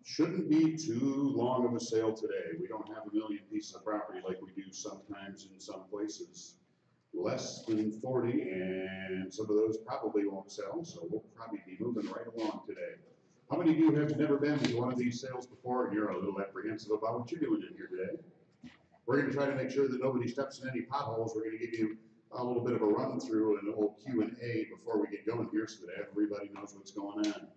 Shouldn't be too long of a sale today. We don't have a million pieces of property like we do sometimes in some places. Less than 40, and some of those probably won't sell, so we'll probably be moving right along today. How many of you have never been to one of these sales before and you're a little apprehensive about what you're doing in here today? We're going to try to make sure that nobody steps in any potholes. We're going to give you a little bit of a run through and a little Q&A before we get going here so that everybody knows what's going on.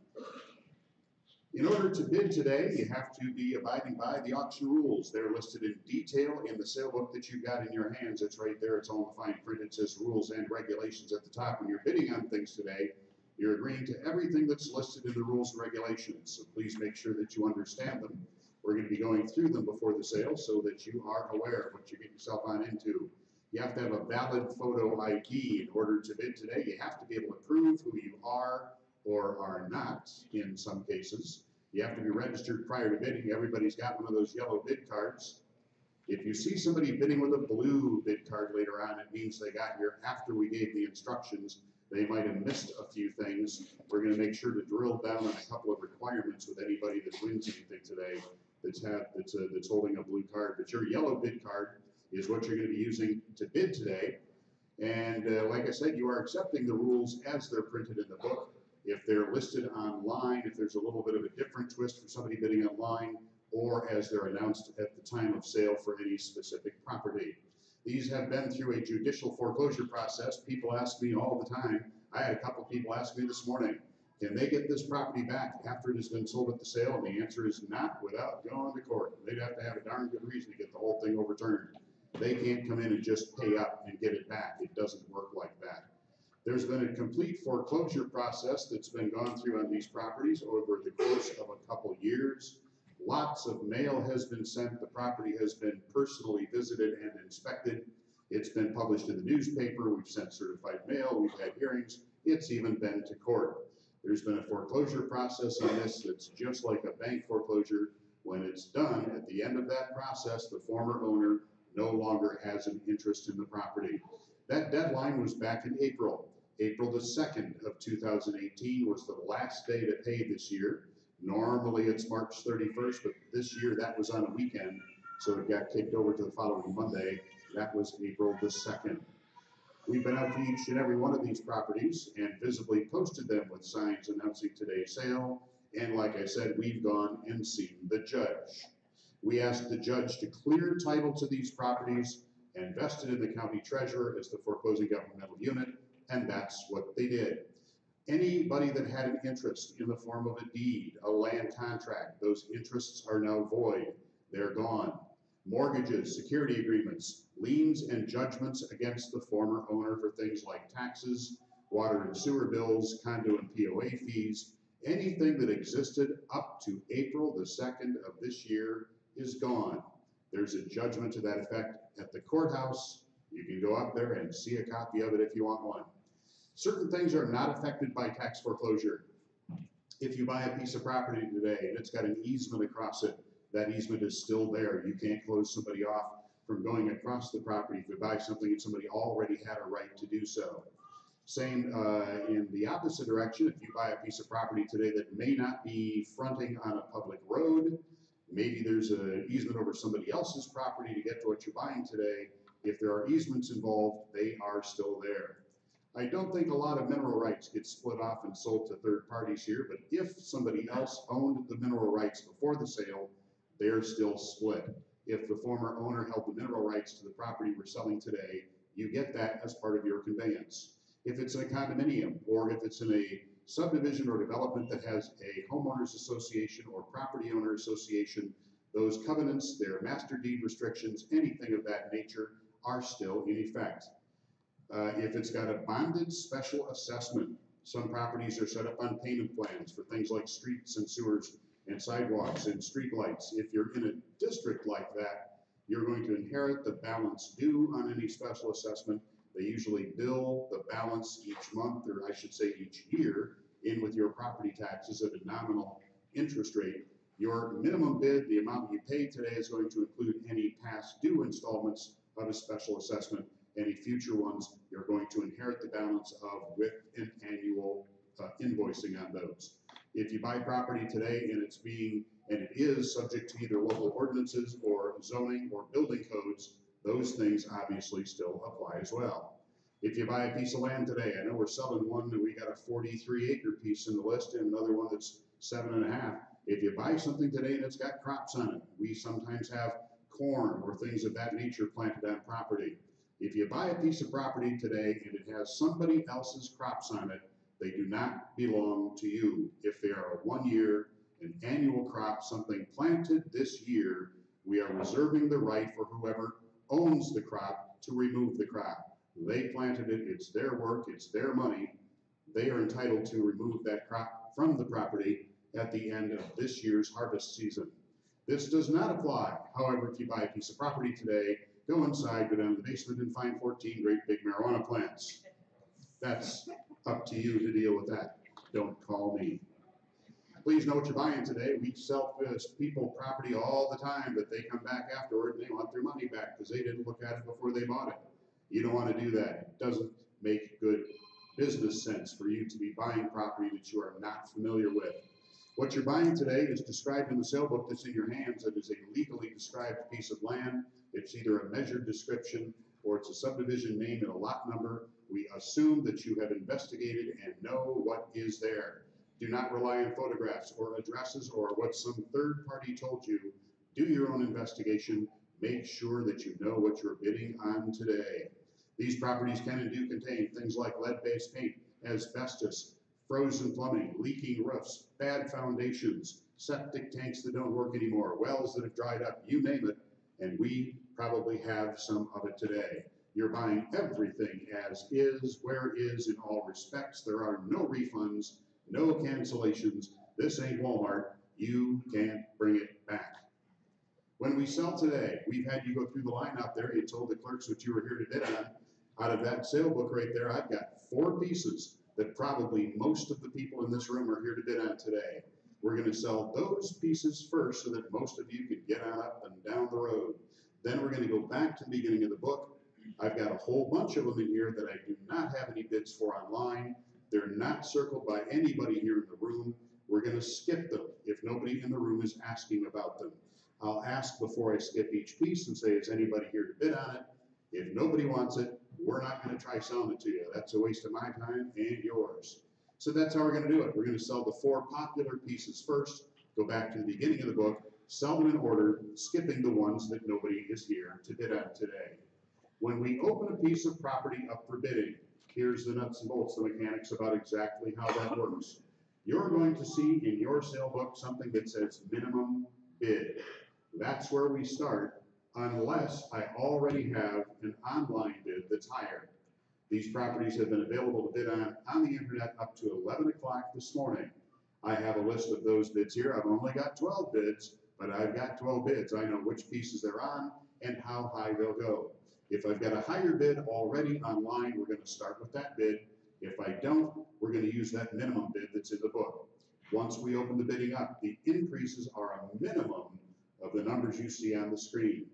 In order to bid today, you have to be abiding by the auction rules. They're listed in detail in the sale book that you've got in your hands. It's right there. It's all in the fine print. It says rules and regulations at the top. When you're bidding on things today, you're agreeing to everything that's listed in the rules and regulations. So please make sure that you understand them. We're going to be going through them before the sale so that you are aware of what you get yourself on into. You have to have a valid photo ID in order to bid today. You have to be able to prove who you are or are not in some cases. You have to be registered prior to bidding. Everybody's got one of those yellow bid cards. If you see somebody bidding with a blue bid card later on, it means they got here after we gave the instructions. They might have missed a few things. We're going to make sure to drill down on a couple of requirements with anybody that wins anything today that's holding a blue card. But your yellow bid card is what you're going to be using to bid today. And like I said, you are accepting the rules as they're printed in the book. If they're listed online, if there's a little bit of a different twist for somebody bidding online, or as they're announced at the time of sale for any specific property. These have been through a judicial foreclosure process. People ask me all the time. I had a couple of people ask me this morning, can they get this property back after it has been sold at the sale? And the answer is not without going to court. They'd have to have a darn good reason to get the whole thing overturned. They can't come in and just pay up and get it back. It doesn't work like that. There's been a complete foreclosure process that's been gone through on these properties over the course of a couple years. Lots of mail has been sent. The property has been personally visited and inspected. It's been published in the newspaper. We've sent certified mail. We've had hearings. It's even been to court. There's been a foreclosure process on this that's just like a bank foreclosure. When it's done, at the end of that process, the former owner no longer has an interest in the property. That deadline was back in April. April the 2nd of 2018 was the last day to pay this year. Normally it's March 31st, but this year that was on a weekend, so it got kicked over to the following Monday. That was April the 2nd. We've been out to each and every one of these properties and visibly posted them with signs announcing today's sale. And like I said, we've gone and seen the judge. We asked the judge to clear title to these properties and vest it in the county treasurer as the foreclosing governmental unit. And that's what they did. Anybody that had an interest in the form of a deed, a land contract, those interests are now void. They're gone. Mortgages, security agreements, liens and judgments against the former owner for things like taxes, water and sewer bills, condo and POA fees, anything that existed up to April the 2nd of this year is gone. There's a judgment to that effect at the courthouse. You can go up there and see a copy of it if you want one. Certain things are not affected by tax foreclosure. If you buy a piece of property today and it's got an easement across it, that easement is still there. You can't close somebody off from going across the property if you buy something and somebody already had a right to do so. Same in the opposite direction. If you buy a piece of property today that may not be fronting on a public road, maybe there's an easement over somebody else's property to get to what you're buying today. If there are easements involved, they are still there. I don't think a lot of mineral rights get split off and sold to third parties here, but if somebody else owned the mineral rights before the sale, they're still split. If the former owner held the mineral rights to the property we're selling today, you get that as part of your conveyance. If it's in a condominium, or if it's in a subdivision or development that has a homeowners association or property owner association, those covenants, their master deed restrictions, anything of that nature are still in effect. If it's got a bonded special assessment, some properties are set up on payment plans for things like streets and sewers and sidewalks and street lights. If you're in a district like that, you're going to inherit the balance due on any special assessment. They usually bill the balance each month, or I should say each year, in with your property taxes at a nominal interest rate. Your minimum bid, the amount you pay today, is going to include any past due installments of a special assessment. Any future ones, you're going to inherit the balance of with an annual invoicing on those. If you buy property today and it is subject to either local ordinances or zoning or building codes, those things obviously still apply as well. If you buy a piece of land today, I know we're selling one and we got a 43-acre piece in the list and another one that's 7.5. If you buy something today and it's got crops on it, we sometimes have corn or things of that nature planted on property. If you buy a piece of property today and it has somebody else's crops on it, they do not belong to you. If they are a 1 year, an annual crop, something planted this year, we are reserving the right for whoever owns the crop to remove the crop. They planted it, it's their work, it's their money. They are entitled to remove that crop from the property at the end of this year's harvest season. This does not apply, however, if you buy a piece of property today, go inside, go down to the basement and find 14 great big marijuana plants. That's up to you to deal with that. Don't call me. Please know what you're buying today. We sell people property all the time, but they come back afterward and they want their money back because they didn't look at it before they bought it. You don't want to do that. It doesn't make good business sense for you to be buying property that you are not familiar with. What you're buying today is described in the sale book that's in your hands. It is a legally described piece of land. It's either a measured description or it's a subdivision name and a lot number. We assume that you have investigated and know what is there. Do not rely on photographs or addresses or what some third party told you. Do your own investigation. Make sure that you know what you're bidding on today. These properties can and do contain things like lead-based paint, asbestos, frozen plumbing, leaking roofs, bad foundations, septic tanks that don't work anymore, wells that have dried up, you name it, and we probably have some of it today. You're buying everything as is, where is, in all respects. There are no refunds, no cancellations. This ain't Walmart. You can't bring it back. When we sell today, we've had you go through the line out there. You told the clerks what you were here to bid on. Out of that sale book right there, I've got 4 pieces that probably most of the people in this room are here to bid on today. We're going to sell those pieces first so that most of you can get on up and down the road. Then we're going to go back to the beginning of the book. I've got a whole bunch of them in here that I do not have any bids for online. They're not circled by anybody here in the room. We're going to skip them if nobody in the room is asking about them. I'll ask before I skip each piece and say, is anybody here to bid on it? If nobody wants it, we're not going to try selling it to you. That's a waste of my time and yours. So that's how we're going to do it. We're going to sell the 4 popular pieces first, go back to the beginning of the book, sell them in order, skipping the ones that nobody is here to bid on today. When we open a piece of property up for bidding, here's the nuts and bolts, the mechanics about exactly how that works. You're going to see in your sale book something that says minimum bid. That's where we start, unless I already have an online bid that's higher. These properties have been available to bid on the internet up to 11 o'clock this morning. I have a list of those bids here. I've only got 12 bids, but I've got 12 bids. I know which pieces they're on and how high they'll go. If I've got a higher bid already online, we're going to start with that bid. If I don't, we're going to use that minimum bid that's in the book. Once we open the bidding up, the increases are a minimum of the numbers you see on the screen.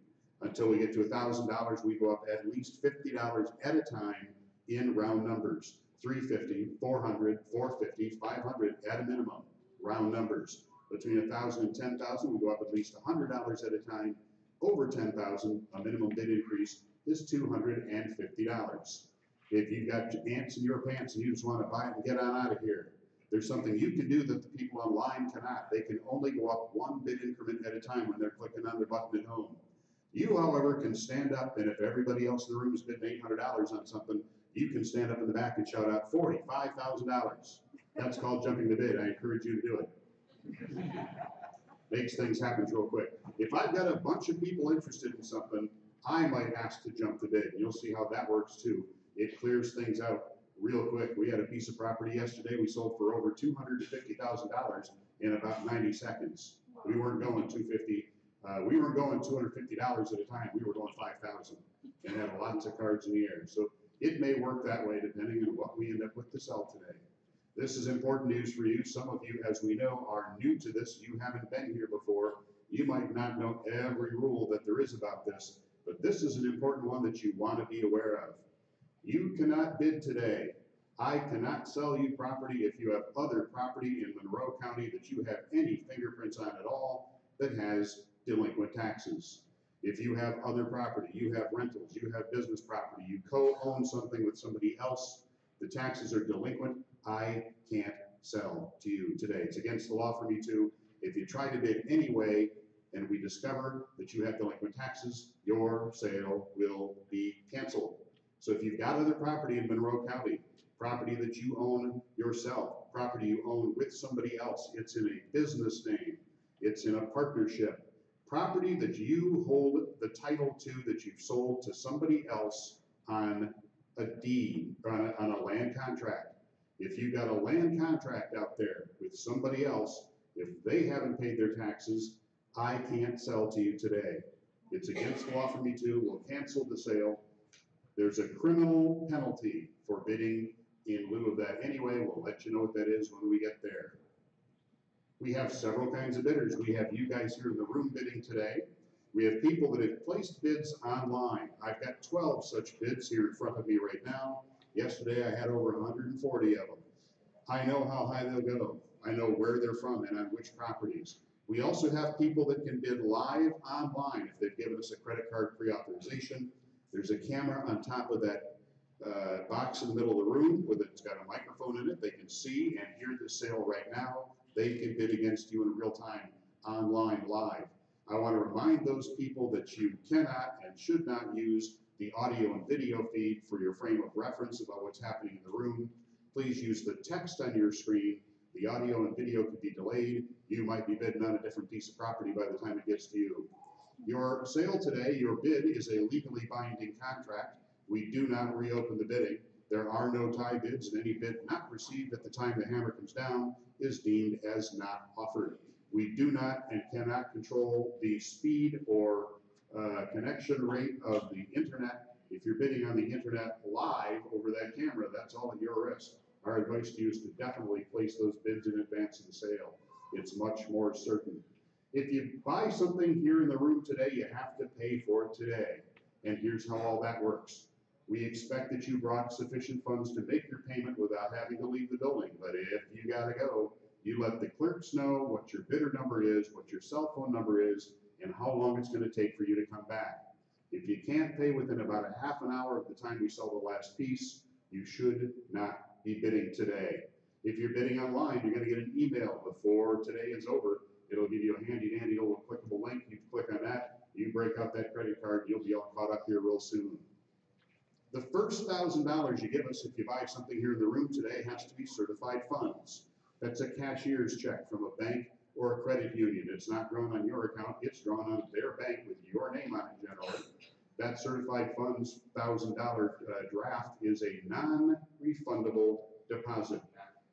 Until we get to $1,000, we go up at least $50 at a time in round numbers. $350, $400, $450, $500 at a minimum, round numbers. Between $1,000 and $10,000, we go up at least $100 at a time. Over $10,000, a minimum bid increase is $250. If you've got ants in your pants and you just want to buy it and get on out of here, there's something you can do that the people online cannot. They can only go up 1 bid increment at a time when they're clicking on their button at home. You, however, can stand up, and if everybody else in the room is bidding $800 on something, you can stand up in the back and shout out $40,000, $5,000. That's called jumping the bid. I encourage you to do it. Makes things happen real quick. If I've got a bunch of people interested in something, I might ask to jump the bid. And you'll see how that works too. It clears things out real quick. We had a piece of property yesterday we sold for over $250,000 in about 90 seconds. We weren't going 250. We weren't going $250 at a time. We were going 5,000 and had lots of cards in the air. So it may work that way depending on what we end up with to sell today. This is important news for you. Some of you, as we know, are new to this. You haven't been here before. You might not know every rule that there is about this, but this is an important one that you want to be aware of. You cannot bid today I cannot sell you property if you have other property in Monroe County that you have any fingerprints on at all that has delinquent taxes. If you have other property, you have rentals, you have business property, you co-own something with somebody else, the taxes are delinquent, I can't sell to you today. It's against the law for me to. If you try to bid anyway, and we discover that you have delinquent taxes, your sale will be canceled. So if you've got other property in Monroe County, property that you own yourself, property you own with somebody else, it's in a business name, it's in a partnership, property that you hold the title to that you've sold to somebody else on a deed, or on a land contract. If you've got a land contract out there with somebody else, if they haven't paid their taxes, I can't sell to you today. It's against the law for me to. We'll cancel the sale. There's a criminal penalty for bidding in lieu of that anyway. We'll let you know what that is when we get there. We have several kinds of bidders. We have you guys here in the room bidding today. We have people that have placed bids online. I've got 12 such bids here in front of me right now. Yesterday I had over 140 of them. I know how high they'll go. I know where they're from and on which properties. We also have people that can bid live online if they've given us a credit card pre-authorization. There's a camera on top of that box in the middle of the room where it's got a microphone in it. They can see and hear the sale right now. They can bid against you in real time, online, live. I want to remind those people that you cannot and should not use the audio and video feed for your frame of reference about what's happening in the room. Please use the text on your screen. The audio and video could be delayed. You might be bidding on a different piece of property by the time it gets to you. Your sale today, your bid is a legally binding contract. We do not reopen the bidding. There are no tie bids, and any bid not received at the time the hammer comes down is deemed as not offered. We do not and cannot control the speed or connection rate of the internet. If you're bidding on the internet live over that camera, that's all at your risk. Our advice to you is to definitely place those bids in advance of the sale. It's much more certain. If you buy something here in the room today, you have to pay for it today. And here's how all that works. We expect that you brought sufficient funds to make your payment without having to leave the building. But if you gotta go, you let the clerks know what your bidder number is, what your cell phone number is, and how long it's gonna take for you to come back. If you can't pay within about a half an hour of the time we sell the last piece, you should not be bidding today. If you're bidding online, you're gonna get an email before today is over. It'll give you a handy dandy little clickable link. You click on that, you break out that credit card, you'll be all caught up here real soon. The first $1,000 you give us if you buy something here in the room today has to be certified funds. That's a cashier's check from a bank or a credit union. It's not drawn on your account, it's drawn on their bank with your name on it generally. That certified funds $1,000 draft is a non-refundable deposit.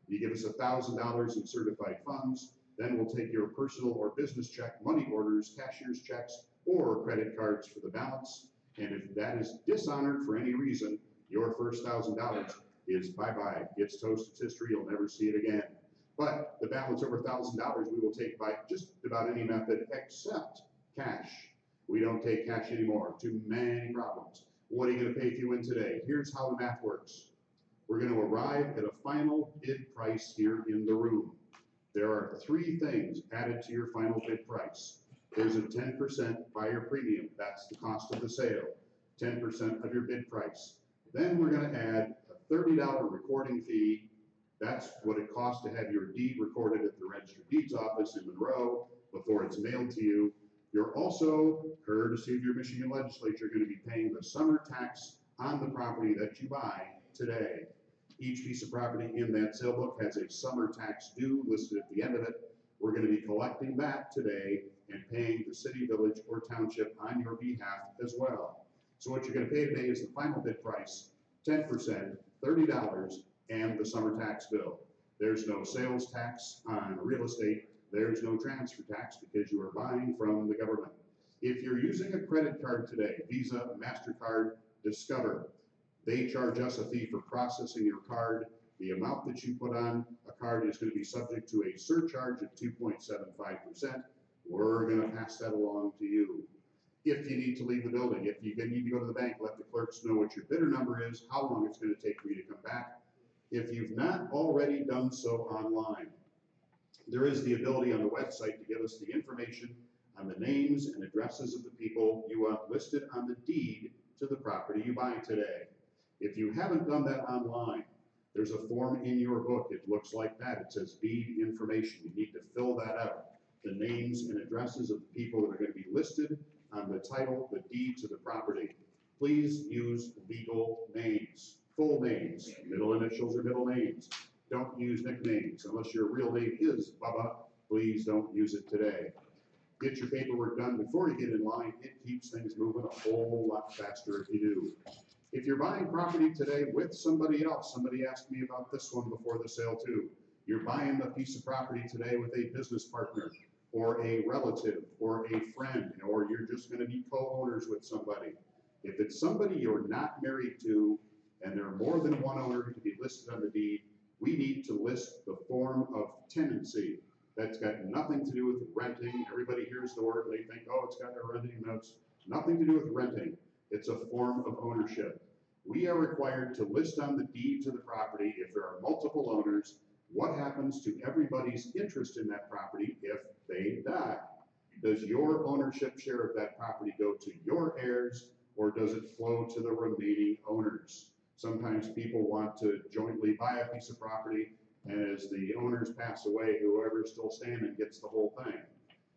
You give us $1,000 in certified funds, then we'll take your personal or business check, money orders, cashier's checks, or credit cards for the balance. And if that is dishonored for any reason, your first $1,000 is bye-bye. It's toast, it's history, you'll never see it again. But the balance over $1,000 we will take by just about any method except cash. We don't take cash anymore. Too many problems. What are you going to pay if you win today? Here's how the math works. We're going to arrive at a final bid price here in the room. There are three things added to your final bid price. There's a 10% buyer premium. That's the cost of the sale. 10% of your bid price. Then we're going to add a $30 recording fee. That's what it costs to have your deed recorded at the Registered Deeds Office in Monroe before it's mailed to you. You're also, courtesy of your Michigan legislature, going to be paying the summer tax on the property that you buy today. Each piece of property in that sale book has a summer tax due listed at the end of it. We're going to be collecting that today and paying the city, village, or township on your behalf as well. So what you're going to pay today is the final bid price, 10%, $30, and the summer tax bill. There's no sales tax on real estate. There's no transfer tax because you are buying from the government. If you're using a credit card today, Visa, MasterCard, Discover, they charge us a fee for processing your card. The amount that you put on a card is going to be subject to a surcharge of 2.75%. We're going to pass that along to you. If you need to leave the building, if you need to go to the bank, let the clerks know what your bidder number is, how long it's going to take for you to come back. If you've not already done so online, there is the ability on the website to give us the information on the names and addresses of the people you want listed on the deed to the property you buy today. If you haven't done that online, there's a form in your book. It looks like that. It says deed information. You need to fill that out. The names and addresses of the people that are going to be listed on the title, the deed to the property. Please use legal names, full names. Middle initials are middle names. Don't use nicknames. Unless your real name is Bubba, please don't use it today. Get your paperwork done before you get in line. It keeps things moving a whole lot faster if you do. If you're buying property today with somebody else, somebody asked me about this one before the sale too. You're buying a piece of property today with a business partner or a relative or a friend, or you're just going to be co-owners with somebody. If it's somebody you're not married to and there are more than one owner to be listed on the deed, we need to list the form of tenancy. That's got nothing to do with renting. Everybody hears the word, they think, oh, it's got a renting notes. Nothing to do with renting. It's a form of ownership. We are required to list on the deed to the property, if there are multiple owners, what happens to everybody's interest in that property if they die. Does your ownership share of that property go to your heirs, or does it flow to the remaining owners? Sometimes people want to jointly buy a piece of property, and as the owners pass away, whoever's still standing gets the whole thing.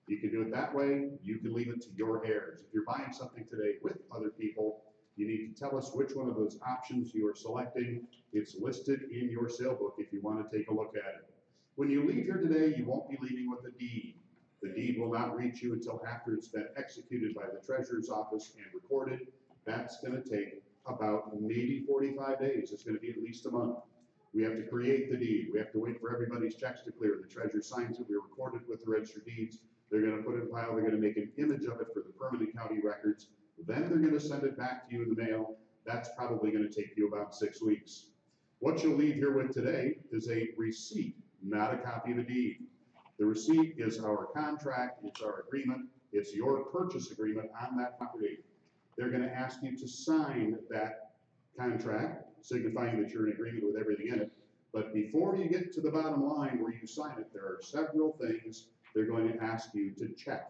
You can do it that way. You can leave it to your heirs. If you're buying something today with other people, you need to tell us which one of those options you are selecting. It's listed in your sale book if you want to take a look at it. When you leave here today, you won't be leaving with a deed. The deed will not reach you until after it's been executed by the treasurer's office and recorded. That's going to take about maybe 45 days. It's going to be at least a month. We have to create the deed. We have to wait for everybody's checks to clear. The treasurer signs it. We record it with the register of deeds. They're going to put it in a file. They're going to make an image of it for the permanent county records. Then they're going to send it back to you in the mail. That's probably going to take you about 6 weeks. What you'll leave here with today is a receipt, not a copy of a deed. The receipt is our contract. It's our agreement. It's your purchase agreement on that property. They're going to ask you to sign that contract, signifying that you're in agreement with everything in it. But before you get to the bottom line where you sign it, there are several things they're going to ask you to check.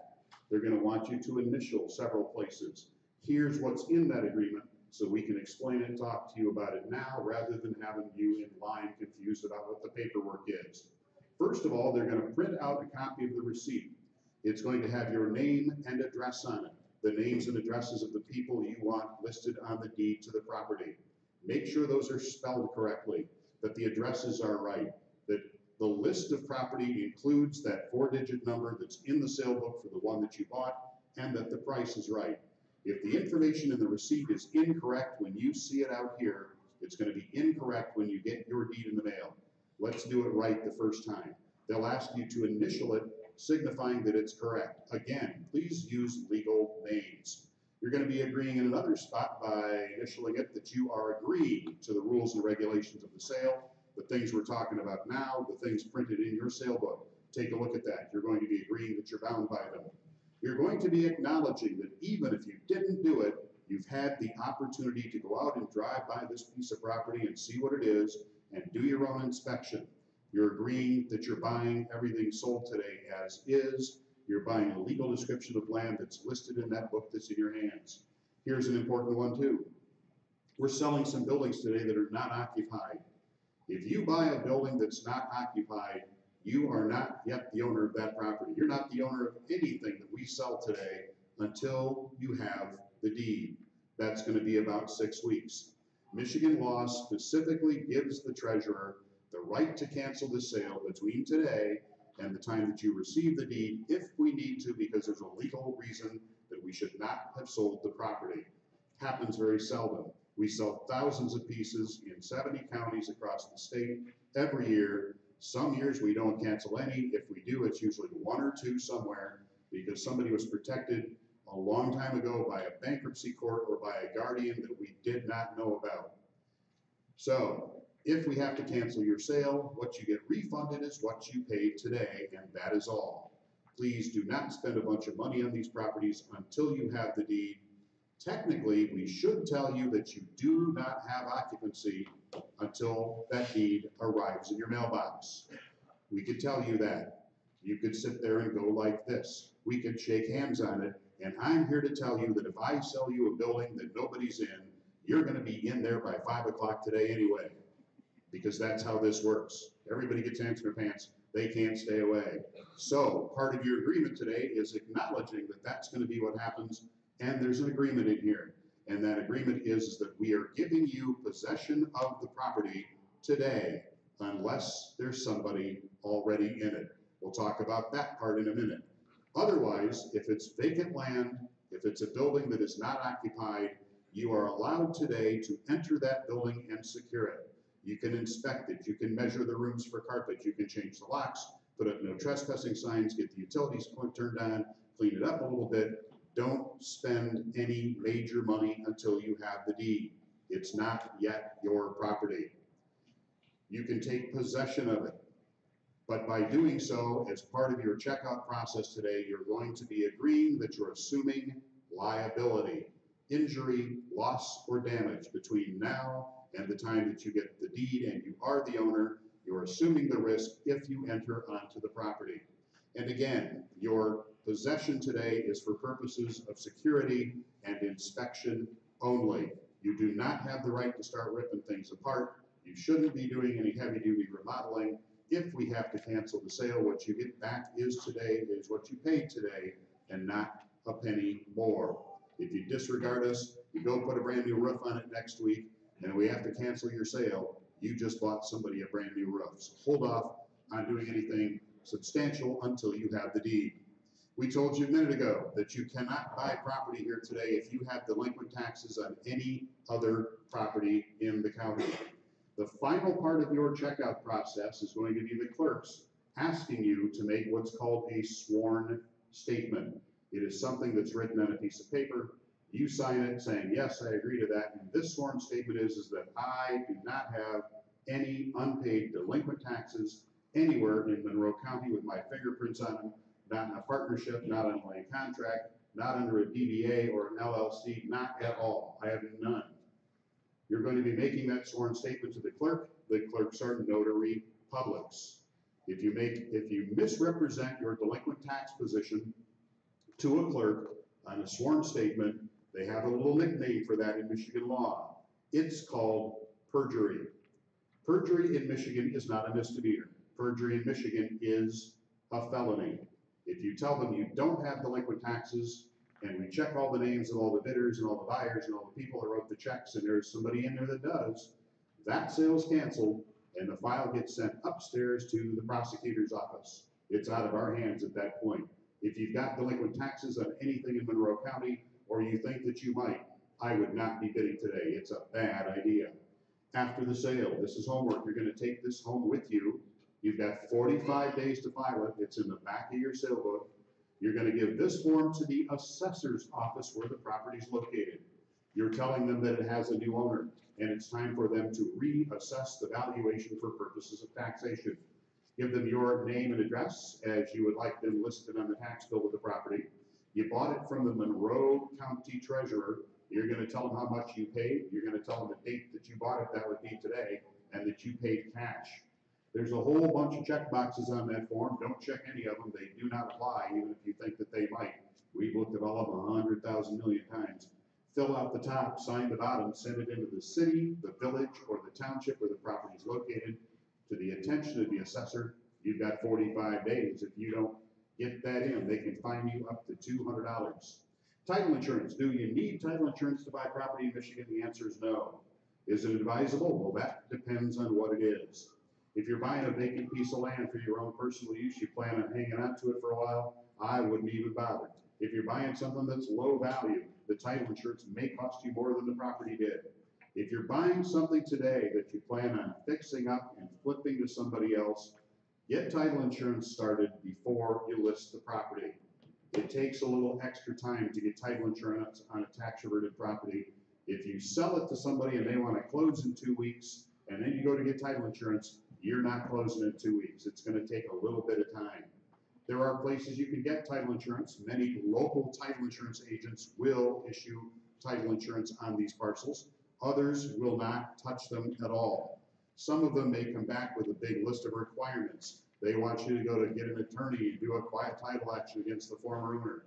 They're going to want you to initial several places. Here's what's in that agreement so we can explain it and talk to you about it now rather than having you in line confused about what the paperwork is. First of all, they're going to print out a copy of the receipt. It's going to have your name and address on it, the names and addresses of the people you want listed on the deed to the property. Make sure those are spelled correctly, that the addresses are right, that the list of property includes that 4-digit number that's in the sale book for the one that you bought, and that the price is right. If the information in the receipt is incorrect when you see it out here, it's going to be incorrect when you get your deed in the mail. Let's do it right the first time. They'll ask you to initial it, signifying that it's correct. Again, please use legal names. You're going to be agreeing in another spot by initialing it that you are agreeing to the rules and regulations of the sale, the things we're talking about now, the things printed in your sale book. Take a look at that. You're going to be agreeing that you're bound by them. You're going to be acknowledging that even if you didn't do it, you've had the opportunity to go out and drive by this piece of property and see what it is and do your own inspection. You're agreeing that you're buying everything sold today as is. You're buying a legal description of land that's listed in that book that's in your hands. Here's an important one too. We're selling some buildings today that are not occupied. If you buy a building that's not occupied, you are not yet the owner of that property. You're not the owner of anything that we sell today until you have the deed. That's going to be about 6 weeks. Michigan law specifically gives the treasurer the right to cancel the sale between today and the time that you receive the deed if we need to, because there's a legal reason that we should not have sold the property. Happens very seldom. We sell thousands of pieces in 70 counties across the state every year. Some years we don't cancel any. If we do, it's usually 1 or 2 somewhere because somebody was protected a long time ago by a bankruptcy court or by a guardian that we did not know about. So if we have to cancel your sale, what you get refunded is what you paid today, and that is all. Please do not spend a bunch of money on these properties until you have the deed. Technically, we should tell you that you do not have occupancy until that deed arrives in your mailbox. We could tell you that. You could sit there and go like this. We could shake hands on it, and I'm here to tell you that if I sell you a building that nobody's in, you're gonna be in there by 5 o'clock today anyway, because that's how this works. Everybody gets ants in their pants, they can't stay away. So part of your agreement today is acknowledging that that's gonna be what happens, and there's an agreement in here. And that agreement is that we are giving you possession of the property today, unless there's somebody already in it. We'll talk about that part in a minute. Otherwise, if it's vacant land, if it's a building that is not occupied, you are allowed today to enter that building and secure it. You can inspect it, you can measure the rooms for carpet, you can change the locks, put up no trespassing signs, get the utilities turned on, clean it up a little bit. Don't spend any major money until you have the deed. It's not yet your property. You can take possession of it. But by doing so, as part of your checkout process today, you're going to be agreeing that you're assuming liability, injury, loss, or damage between now and the time that you get the deed and you are the owner. You're assuming the risk if you enter onto the property. And again, your possession today is for purposes of security and inspection only. You do not have the right to start ripping things apart. You shouldn't be doing any heavy-duty remodeling. If we have to cancel the sale, what you get back is what you paid today, and not a penny more. If you disregard us, you go put a brand new roof on it next week, and we have to cancel your sale, you just bought somebody a brand new roof. So hold off on doing anything substantial until you have the deed. We told you a minute ago that you cannot buy property here today if you have delinquent taxes on any other property in the county. The final part of your checkout process is going to be the clerks asking you to make what's called a sworn statement. It is something that's written on a piece of paper. You sign it saying, yes, I agree to that. And this sworn statement is that I do not have any unpaid delinquent taxes anywhere in Monroe County with my fingerprints on them, not in a partnership, not on a contract, not under a DBA or an LLC, not at all. I have none. You're going to be making that sworn statement to the clerk. The clerks are notary publics. If you misrepresent your delinquent tax position to a clerk on a sworn statement, they have a little nickname for that in Michigan law. It's called perjury. Perjury in Michigan is not a misdemeanor. Perjury in Michigan is a felony. If you tell them you don't have delinquent taxes, and we check all the names of all the bidders and all the buyers and all the people that wrote the checks, and there's somebody in there that does, that sale's canceled, and the file gets sent upstairs to the prosecutor's office. It's out of our hands at that point. If you've got delinquent taxes on anything in Monroe County, or you think that you might, I would not be bidding today. It's a bad idea. After the sale, this is homework. You're going to take this home with you. You've got 45 days to file it. It's in the back of your sale book. You're going to give this form to the assessor's office where the property is located. You're telling them that it has a new owner, and it's time for them to reassess the valuation for purposes of taxation. Give them your name and address as you would like them listed on the tax bill of the property. You bought it from the Monroe County Treasurer. You're going to tell them how much you paid. You're going to tell them the date that you bought it, that would be today, and that you paid cash. There's a whole bunch of check boxes on that form. Don't check any of them. They do not apply, even if you think that they might. We've looked at all of them 100,000 million times. Fill out the top, sign the bottom, send it into the city, the village, or the township where the property is located to the attention of the assessor. You've got 45 days. If you don't get that in, they can fine you up to $200. Title insurance. Do you need title insurance to buy property in Michigan? The answer is no. Is it advisable? Well, that depends on what it is. If you're buying a vacant piece of land for your own personal use, you plan on hanging on to it for a while, I wouldn't even bother. If you're buying something that's low value, the title insurance may cost you more than the property did. If you're buying something today that you plan on fixing up and flipping to somebody else, get title insurance started before you list the property. It takes a little extra time to get title insurance on a tax-reverted property. If you sell it to somebody and they want to close in 2 weeks, and then you go to get title insurance, you're not closing in 2 weeks. It's going to take a little bit of time. There are places you can get title insurance. Many local title insurance agents will issue title insurance on these parcels. Others will not touch them at all. Some of them may come back with a big list of requirements. They want you to go to get an attorney and do a quiet title action against the former owner.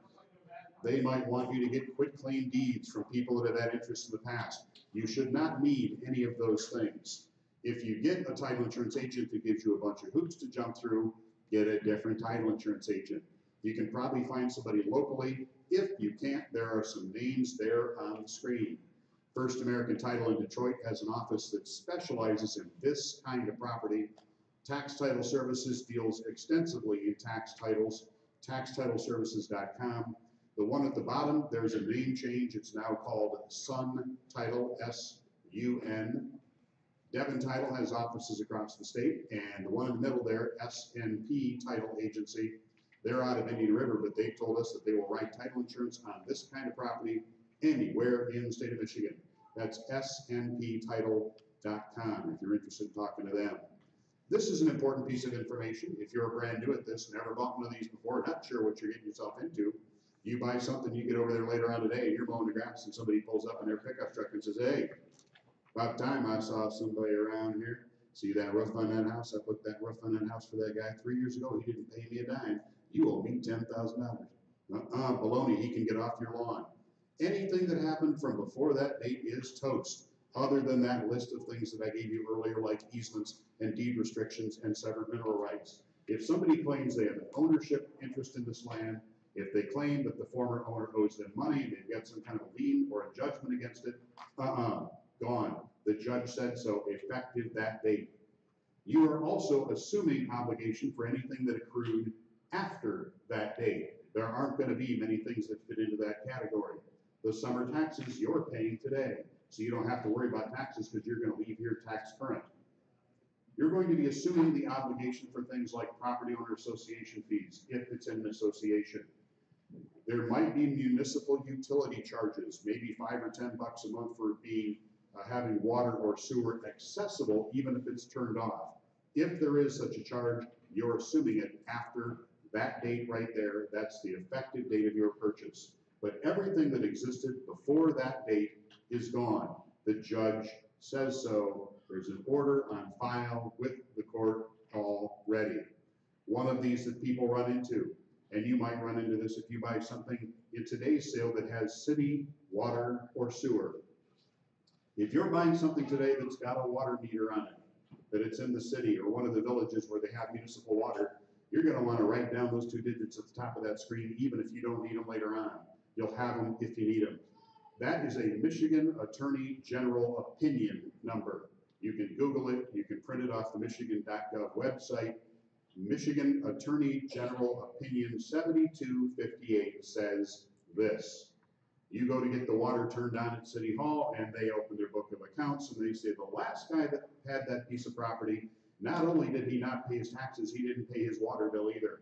They might want you to get quitclaim deeds from people that have had interest in the past. You should not need any of those things. If you get a title insurance agent that gives you a bunch of hoops to jump through, get a different title insurance agent. You can probably find somebody locally. If you can't, there are some names there on the screen. First American Title in Detroit has an office that specializes in this kind of property. Tax Title Services deals extensively in tax titles, taxtitleservices.com. The one at the bottom, there's a name change. It's now called Sun Title, S-U-N. Devon Title has offices across the state, and the one in the middle there, S&P Title Agency, they're out of Indian River, but they've told us that they will write title insurance on this kind of property anywhere in the state of Michigan. That's snptitle.com if you're interested in talking to them. This is an important piece of information. If you're brand new at this, never bought one of these before, not sure what you're getting yourself into, you buy something, you get over there later on today, and you're mowing the grass, and somebody pulls up in their pickup truck and says, hey, about time I saw somebody around here. See that roof on that house? I put that roof on that house for that guy 3 years ago. He didn't pay me a dime. You owe me $10,000. Baloney, he can get off your lawn. Anything that happened from before that date is toast, other than that list of things that I gave you earlier, like easements and deed restrictions and severed mineral rights. If somebody claims they have an ownership interest in this land, if they claim that the former owner owes them money, they've got some kind of a lien or a judgment against it, gone. The judge said so, effective that date. You are also assuming obligation for anything that accrued after that date. There aren't going to be many things that fit into that category. The summer taxes you're paying today, so you don't have to worry about taxes because you're going to leave here tax current. You're going to be assuming the obligation for things like property owner association fees, if it's in an association. There might be municipal utility charges, maybe $5 or $10 a month for being having water or sewer accessible, even if it's turned off. If there is such a charge, you're assuming it after that date right there. That's the effective date of your purchase. But everything that existed before that date is gone. The judge says so. There's an order on file with the court already. One of these that people run into, and you might run into this if you buy something in today's sale that has city water or sewer. If you're buying something today that's got a water meter on it, that it's in the city or one of the villages where they have municipal water, you're going to want to write down those 2 digits at the top of that screen, even if you don't need them later on. You'll have them if you need them. That is a Michigan Attorney General opinion number. You can Google it. You can print it off the michigan.gov website. Michigan Attorney General Opinion 7258 says this. You go to get the water turned on at City Hall, and they open their book of accounts, and they say the last guy that had that piece of property, not only did he not pay his taxes, he didn't pay his water bill either.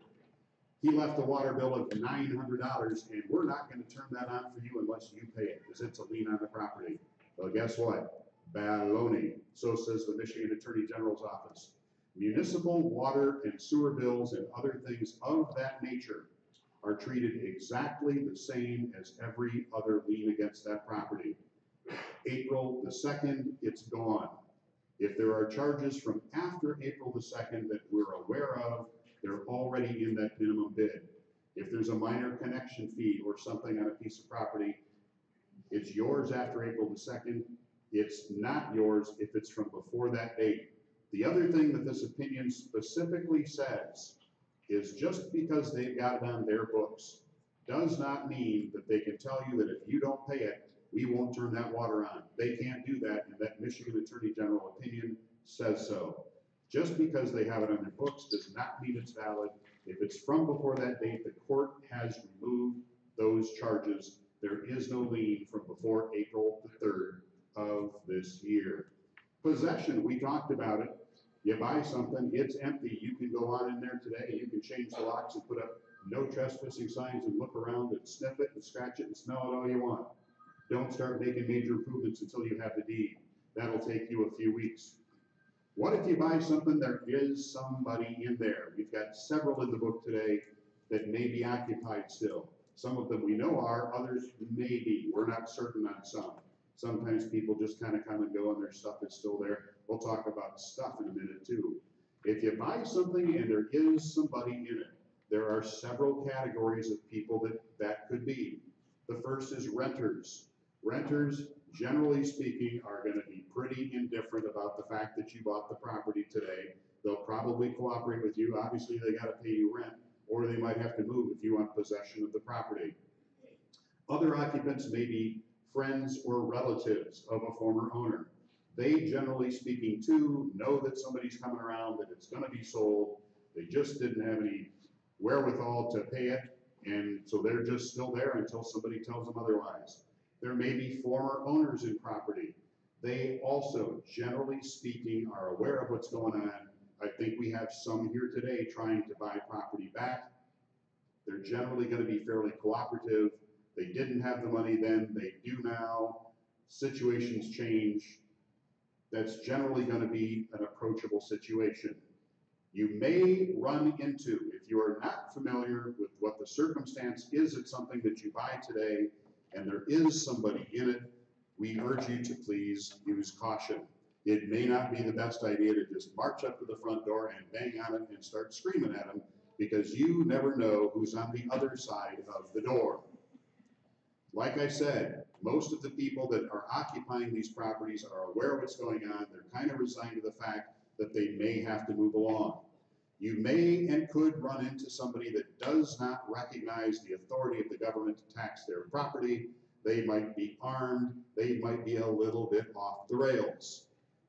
He left a water bill of $900, and we're not going to turn that on for you unless you pay it, because it's a lien on the property. Well, guess what? Baloney. So says the Michigan Attorney General's office. Municipal water and sewer bills and other things of that nature are treated exactly the same as every other lien against that property. April the 2nd, it's gone. If there are charges from after April the 2nd that we're aware of, they're already in that minimum bid. If there's a minor connection fee or something on a piece of property, it's yours after April the 2nd. It's not yours if it's from before that date. The other thing that this opinion specifically says is just because they've got it on their books does not mean that they can tell you that if you don't pay it, we won't turn that water on. They can't do that, and that Michigan Attorney General opinion says so. Just because they have it on their books does not mean it's valid. If it's from before that date, the court has removed those charges. There is no lien from before April the 3rd of this year. Possession, we talked about it. You buy something, it's empty. You can go on in there today. You can change the locks and put up no trespassing signs and look around and sniff it and scratch it and smell it all you want. Don't start making major improvements until you have the deed. That'll take you a few weeks. What if you buy something, there is somebody in there? We've got several in the book today that may be occupied still. Some of them we know are, others maybe. We're not certain on some. Sometimes people just kind of come and go and their stuff is still there. We'll talk about stuff in a minute too. If you buy something and there is somebody in it, there are several categories of people that could be. The first is renters. Renters, generally speaking, are going to be pretty indifferent about the fact that you bought the property today. They'll probably cooperate with you. Obviously, they got to pay you rent, or they might have to move if you want possession of the property. Other occupants may be friends or relatives of a former owner. They, generally speaking, too, know that somebody's coming around, that it's going to be sold. They just didn't have any wherewithal to pay it, and so they're just still there until somebody tells them otherwise. There may be former owners in property. They also, generally speaking, are aware of what's going on. I think we have some here today trying to buy property back. They're generally going to be fairly cooperative. They didn't have the money then, they do now. Situations change. That's generally going to be an approachable situation. You may run into, if you are not familiar with what the circumstance is at something that you buy today, and there is somebody in it, we urge you to please use caution. It may not be the best idea to just march up to the front door and bang on it and start screaming at them, because you never know who's on the other side of the door. Like I said, most of the people that are occupying these properties are aware of what's going on. They're kind of resigned to the fact that they may have to move along. You may and could run into somebody that does not recognize the authority of the government to tax their property. They might be armed. They might be a little bit off the rails.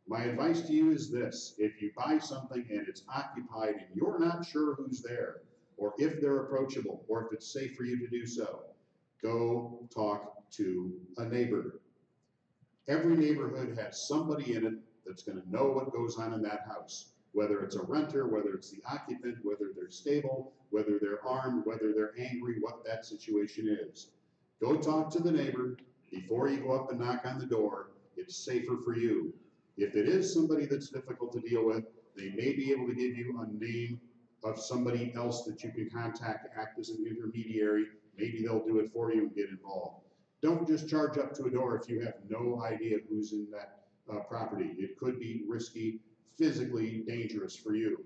My advice to you is this: if you buy something and it's occupied and you're not sure who's there, or if they're approachable, or if it's safe for you to do so, go talk to a neighbor. Every neighborhood has somebody in it that's going to know what goes on in that house, whether it's a renter, whether it's the occupant, whether they're stable, whether they're armed, whether they're angry, what that situation is. Go talk to the neighbor before you go up and knock on the door. It's safer for you. If it is somebody that's difficult to deal with, they may be able to give you a name of somebody else that you can contact, act as an intermediary. Maybe they'll do it for you and get involved. Don't just charge up to a door if you have no idea who's in that property. It could be risky, physically dangerous for you.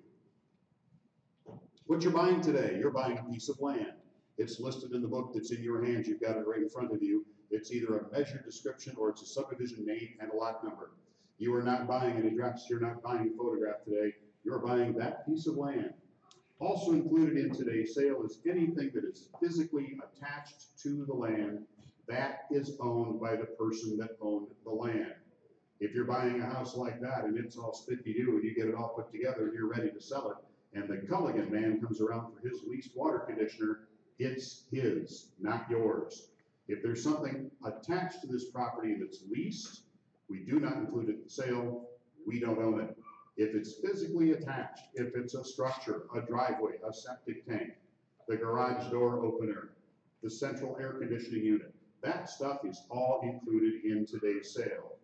What you're buying today, you're buying a piece of land. It's listed in the book that's in your hands. You've got it right in front of you. It's either a measured description or it's a subdivision name and a lot number. You are not buying an address. You're not buying a photograph today. You're buying that piece of land. Also included in today's sale is anything that is physically attached to the land that is owned by the person that owned the land. If you're buying a house like that and it's all spiffy-doo and you get it all put together and you're ready to sell it, and the Culligan man comes around for his leased water conditioner, it's his, not yours. If there's something attached to this property that's leased, we do not include it in the sale. We don't own it. If it's physically attached, if it's a structure, a driveway, a septic tank, the garage door opener, the central air conditioning unit, that stuff is all included in today's sale.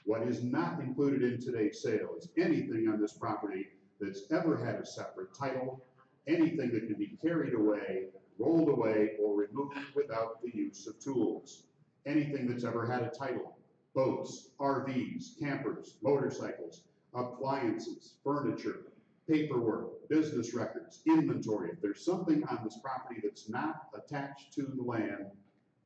What is not included in today's sale is anything on this property that's ever had a separate title, anything that can be carried away, rolled away, or removed without the use of tools. Anything that's ever had a title: boats, RVs, campers, motorcycles, appliances, furniture, paperwork, business records, inventory. If there's something on this property that's not attached to the land,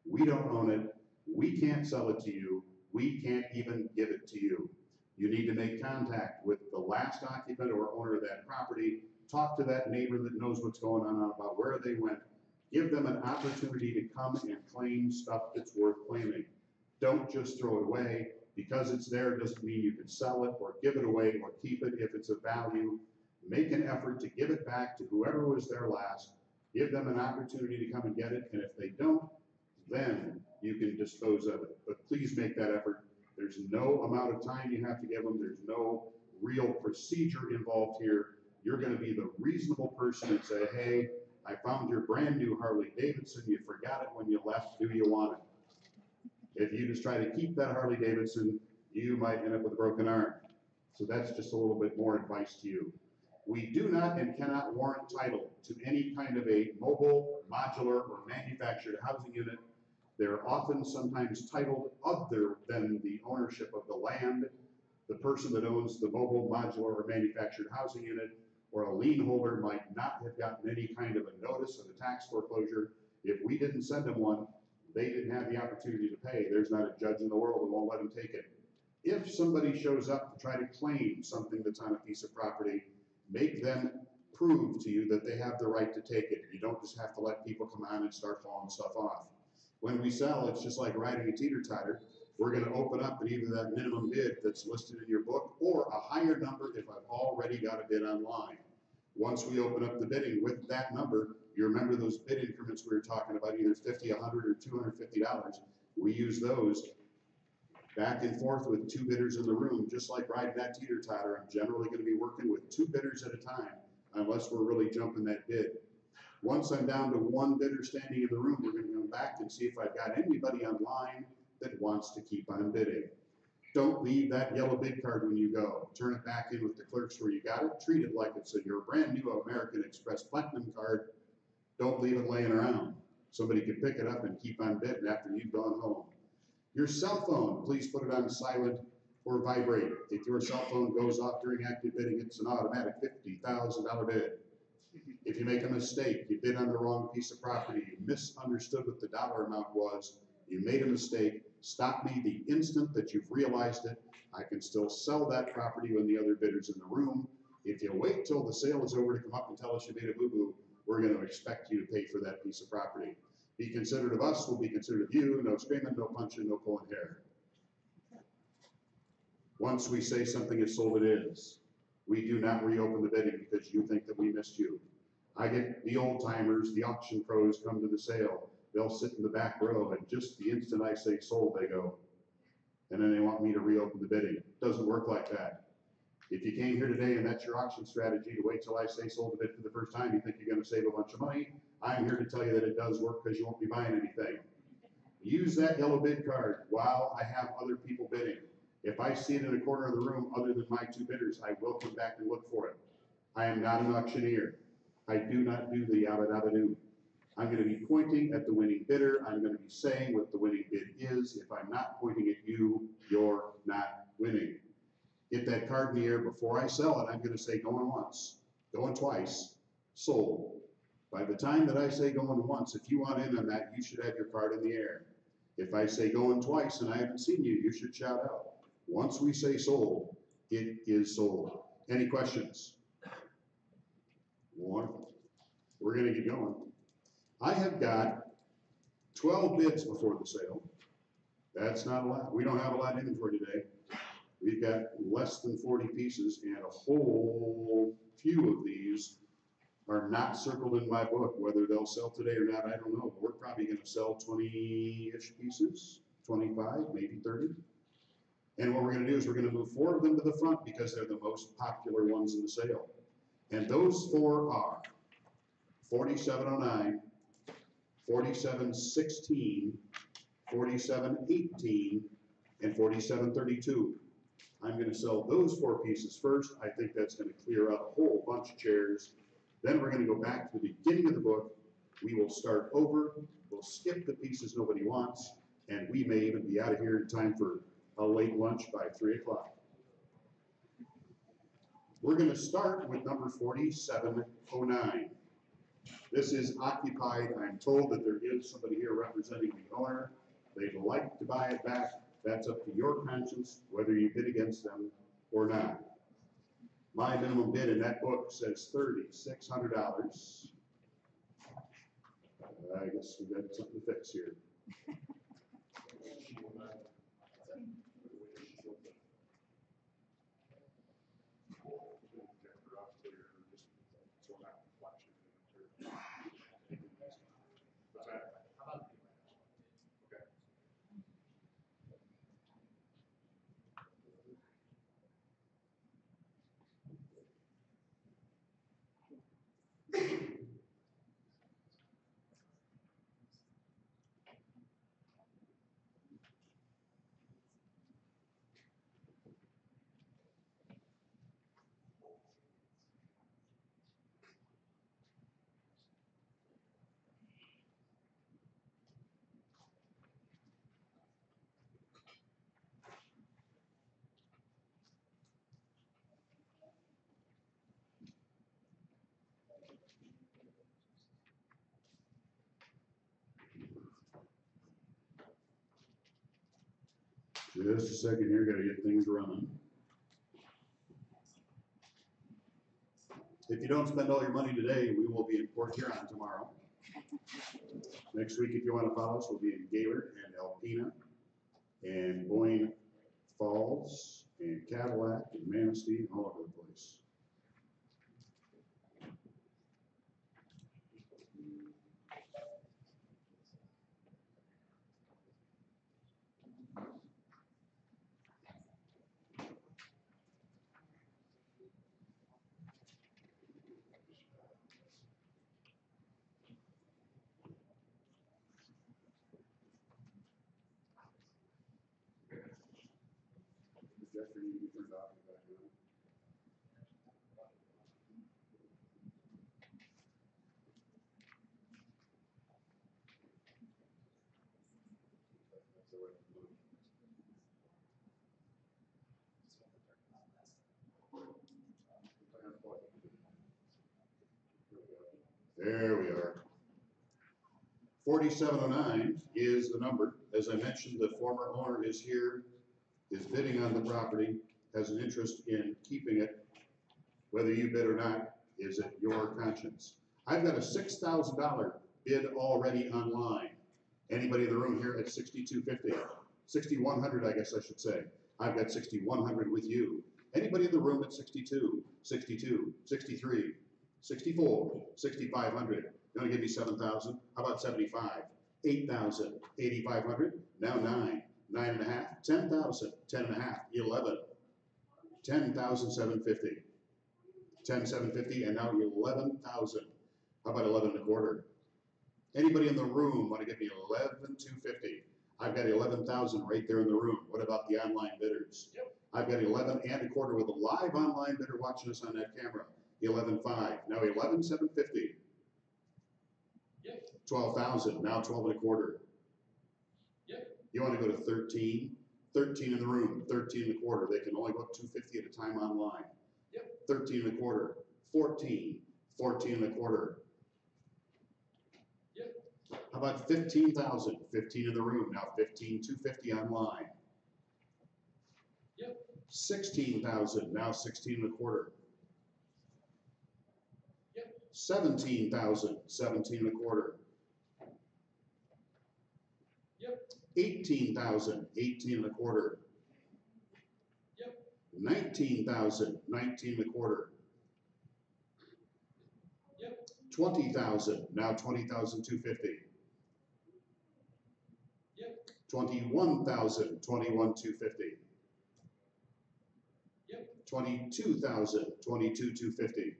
we don't own it. We can't sell it to you. We can't even give it to you. You need to make contact with the last occupant or owner of that property. Talk to that neighbor that knows what's going on about where they went. Give them an opportunity to come and claim stuff that's worth claiming. Don't just throw it away. Because it's there doesn't mean you can sell it or give it away or keep it if it's of value. Make an effort to give it back to whoever was there last. Give them an opportunity to come and get it, and if they don't, then you can dispose of it. But please make that effort. There's no amount of time you have to give them. There's no real procedure involved here. You're going to be the reasonable person and say, hey, I found your brand new Harley Davidson. You forgot it when you left. Do you want it? If you just try to keep that Harley Davidson, you might end up with a broken arm. So that's just a little bit more advice to you. We do not and cannot warrant title to any kind of a mobile, modular or manufactured housing unit. They're often sometimes titled other than the ownership of the land. The person that owns the mobile, modular, or manufactured housing unit or a lien holder might not have gotten any kind of a notice of a tax foreclosure. If we didn't send them one, they didn't have the opportunity to pay. There's not a judge in the world that won't let them take it. If somebody shows up to try to claim something that's on a piece of property, make them prove to you that they have the right to take it. You don't just have to let people come on and start hauling stuff off. When we sell, it's just like riding a teeter-totter. We're going to open up at either that minimum bid that's listed in your book or a higher number if I've already got a bid online. Once we open up the bidding with that number, you remember those bid increments we were talking about, either $50, $100, or $250. We use those back and forth with two bidders in the room, just like riding that teeter-totter. I'm generally going to be working with two bidders at a time, unless we're really jumping that bid. Once I'm down to one bidder standing in the room, we're going to come back and see if I've got anybody online that wants to keep on bidding. Don't leave that yellow bid card when you go. Turn it back in with the clerks where you got it. Treat it like it's your brand new American Express Platinum card. Don't leave it laying around. Somebody can pick it up and keep on bidding after you've gone home. Your cell phone, please put it on silent or vibrate. If your cell phone goes off during active bidding, it's an automatic $50,000 bid. If you make a mistake, you bid on the wrong piece of property, you misunderstood what the dollar amount was, you made a mistake, stop me the instant that you've realized it. I can still sell that property when the other bidder's in the room. If you wait till the sale is over to come up and tell us you made a boo-boo, we're going to expect you to pay for that piece of property. Be considerate of us, we'll be considerate of you. No screaming, no punching, no pulling hair. Once we say something is sold, it is. We do not reopen the bidding because you think that we missed you. I get the old timers, the auction pros come to the sale. They'll sit in the back row, and just the instant I say sold, they go. And then they want me to reopen the bidding. It doesn't work like that. If you came here today and that's your auction strategy to wait till I say sold the bid for the first time, you think you're going to save a bunch of money, I'm here to tell you that it does work because you won't be buying anything. Use that yellow bid card while I have other people bidding. If I see it in a corner of the room other than my two bidders, I will come back and look for it. I am not an auctioneer. I do not do the yabba dabba doo. I'm going to be pointing at the winning bidder. I'm going to be saying what the winning bid is. If I'm not pointing at you, you're not winning. Get that card in the air before I sell it. I'm going to say going once, going twice, sold. By the time that I say going once, if you want in on that, you should have your card in the air. If I say going twice and I haven't seen you, you should shout out. Once we say sold, it is sold. Any questions? Wonderful. We're going to get going. I have got 12 bids before the sale. That's not a lot. We don't have a lot in for today. We've got less than 40 pieces, and a whole few of these are not circled in my book. Whether they'll sell today or not, I don't know. We're probably going to sell 20-ish pieces, 25, maybe 30. And what we're going to do is we're going to move 4 of them to the front because they're the most popular ones in the sale. And those 4 are 4709, 4716, 4718, and 4732. I'm going to sell those 4 pieces first. I think that's going to clear out a whole bunch of chairs. Then we're going to go back to the beginning of the book. We will start over. We'll skip the pieces nobody wants, and we may even be out of here in time for a late lunch by 3 o'clock. We're going to start with number 4709. This is occupied. I'm told that there is somebody here representing the owner. They'd like to buy it back. That's up to your conscience, whether you bid against them or not. My minimum bid in that book says $3,600. I guess we've got something to fix here. Just a second here, gotta get things running. If you don't spend all your money today, we will be in Port Huron tomorrow. Next week, if you want to follow us, we'll be in Gaylord and Alpena and Boyne Falls and Cadillac and Manistee and all over the place. Jeffrey, you turned off your background. That's the way to do it. There we are. 4709 is the number. As I mentioned, the former owner is here, is bidding on the property, has an interest in keeping it. Whether you bid or not is at your conscience. I've got a $6,000 bid already online. Anybody in the room here at $6,250? $6,100, I guess I should say. I've got $6,100 with you. Anybody in the room at $62, $62, $63, $64, $6,500? You want to give me $7,000? How about $75? $8,000, $8,500? Now 9, 9.5, $10,000, 10.5, $11, $10,750. 10,750 and now 11,000. How about 11.25? Anybody in the room want to give me 11,250? I've got 11,000 right there in the room. What about the online bidders? Yep. I've got 11.25 with a live online bidder watching us on that camera. 11.5. Now 11,750. Yep. 12,000. Now 12.25. Yep. You want to go to 13? 13 in the room. 13.25. They can only go up 250 at a time online. Yep. 13.25. 14. 14.25. Yep. How about 15,000? 15 in the room. Now 15,250 online. Yep. 16,000. Now 16.25. Yep. 17,000. 17.25. Yep. 18,000. 18.25. Yep. 19,000. 19.25. Yep. 20,000. Now 20,250. Yep. 21,000. 21,250. Yep. 22,000. 22,250.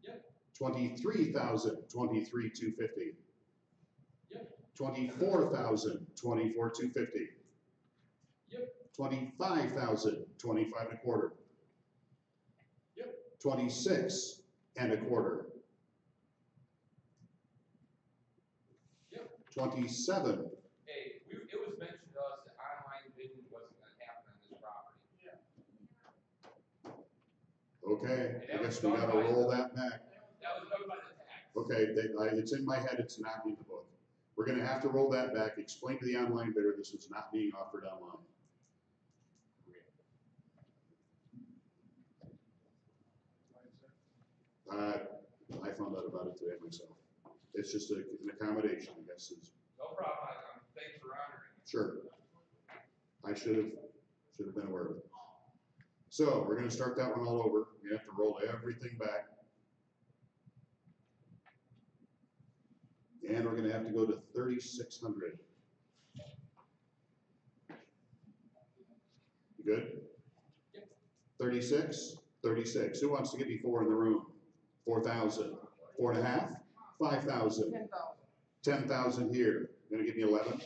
Yep. 23,000. 23,250. Yep. 24,000. 24,250. Yep. 25,000. 25.25. Yep. 26.25. Yep. 27. Hey, it was mentioned to us that online bidding wasn't going to happen on this property. Yeah. Okay, I guess we got to roll that back. That was done by the tax. Okay, it's in my head, it's not in the book. We're going to have to roll that back, explain to the online bidder this was not being offered online. I found out about it today myself. It's just an accommodation, I guess. No problem. Thanks for honoring it. Sure. I should have been aware of it. So we're going to start that one all over. We have to roll everything back. And we're going to have to go to 3,600. You good? Yep. 36? 36. Who wants to give me 4 in the room? 4,000. 4.5? 5,000. 10,000 here. You're going to give me 11?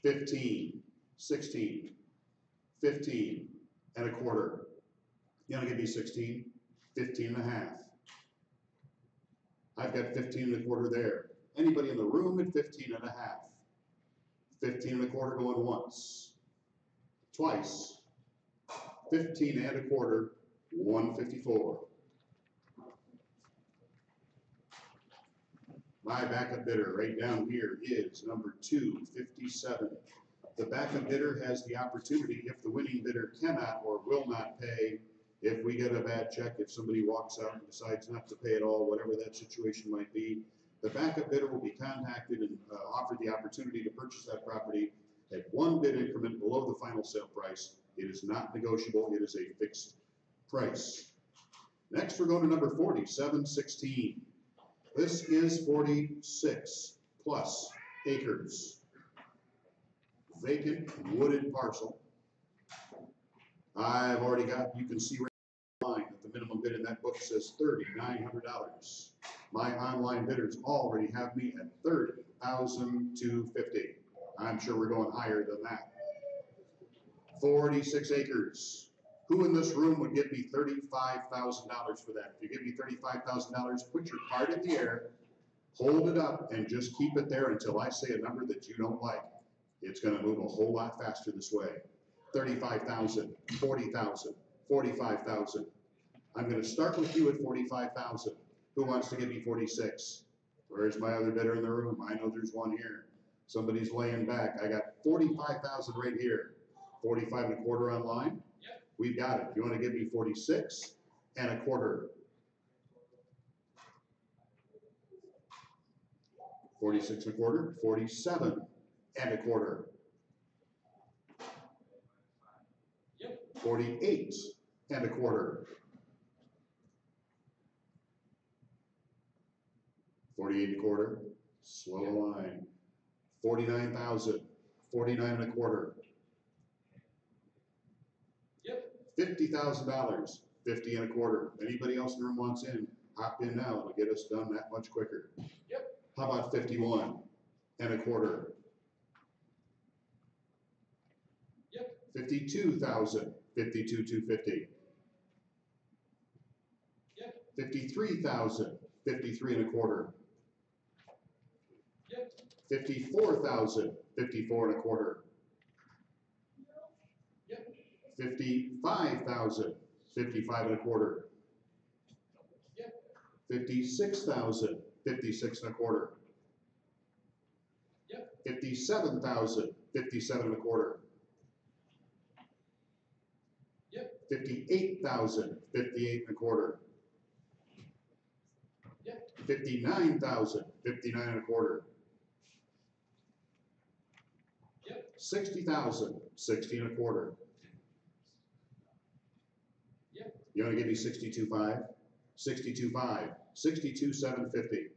15. 16. 15.25. You want to give me 16? 15.5. I've got 15.25 there. Anybody in the room at 15.5? 15.25 going once. Twice. 15.25, 154. My backup bidder right down here is number 257. The backup bidder has the opportunity, if the winning bidder cannot or will not pay, if we get a bad check, if somebody walks out and decides not to pay at all, whatever that situation might be, the backup bidder will be contacted and offered the opportunity to purchase that property at one bid increment below the final sale price. It is not negotiable, it is a fixed price. Next, we're going to number 40, 716. This is 46 plus acres. Vacant wooded parcel. I've already got, you can see right online that the minimum bid in that book says $3,900. My online bidders already have me at $30,250. I'm sure we're going higher than that. 46 acres. Who in this room would give me $35,000 for that? If you give me $35,000, put your card in the air, hold it up, and just keep it there until I say a number that you don't like. It's going to move a whole lot faster this way. 35,000, 40,000, 45,000. I'm going to start with you at 45,000. Who wants to give me 46? Where's my other bidder in the room? I know there's one here. Somebody's laying back. I got 45,000 right here. 45 and a quarter online. Yep. We've got it. You want to give me 46 and a quarter? 46 and a quarter. 47 and a quarter. Yep. 48 and a quarter. 48 and a quarter. Slow line. 49,000. 49 and a quarter. Yep. $50,000. 50 and a quarter. Anybody else in the room wants in? Hop in now. It'll get us done that much quicker. Yep. How about 51 and a quarter? Yep. 52,000. 52,250. Yep. 53,000. 53 and a quarter. Yep. 54,000. 54 and a quarter. Yep. 55,000. 55 and a quarter. Yep. 56,000. 56 and a quarter. Yep. 57,000. 57 and a quarter. Yep. 58,000. 58 and a quarter. Yep. 59,000. 59 and a quarter. Yep. 60,000. 60 and a quarter. Yep. You want to give me 62.5? 62.5. 62,750.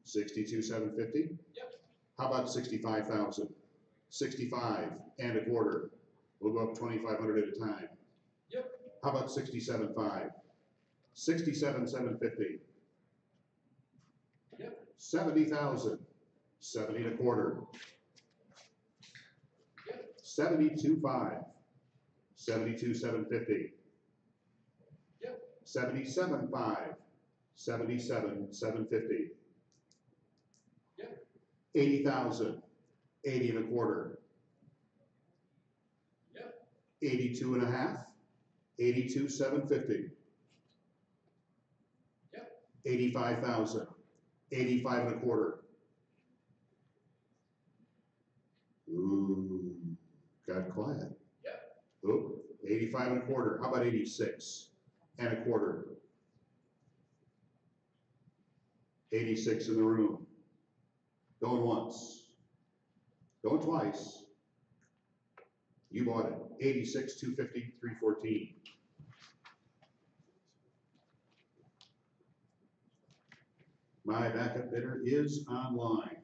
62,750. Yep. How about 65,000? 65 and a quarter. We'll go up 2,500 at a time. Yep. How about 67.5? 67,750. Yep. 70,000. 70 and a quarter. Yep. 72.5. 72,750. Yep. 77.5. 77,750. Yep. 80,000. 80 and a quarter. Yep. 82 and a half. 82,750. Yep. 85,000. 85 and a quarter. Ooh, got quiet. Yep. Oh, 85 and a quarter. How about 86 and a quarter? 86 in the room. Going once. Going twice. You bought it. 86, 250, 314. My backup bidder is online.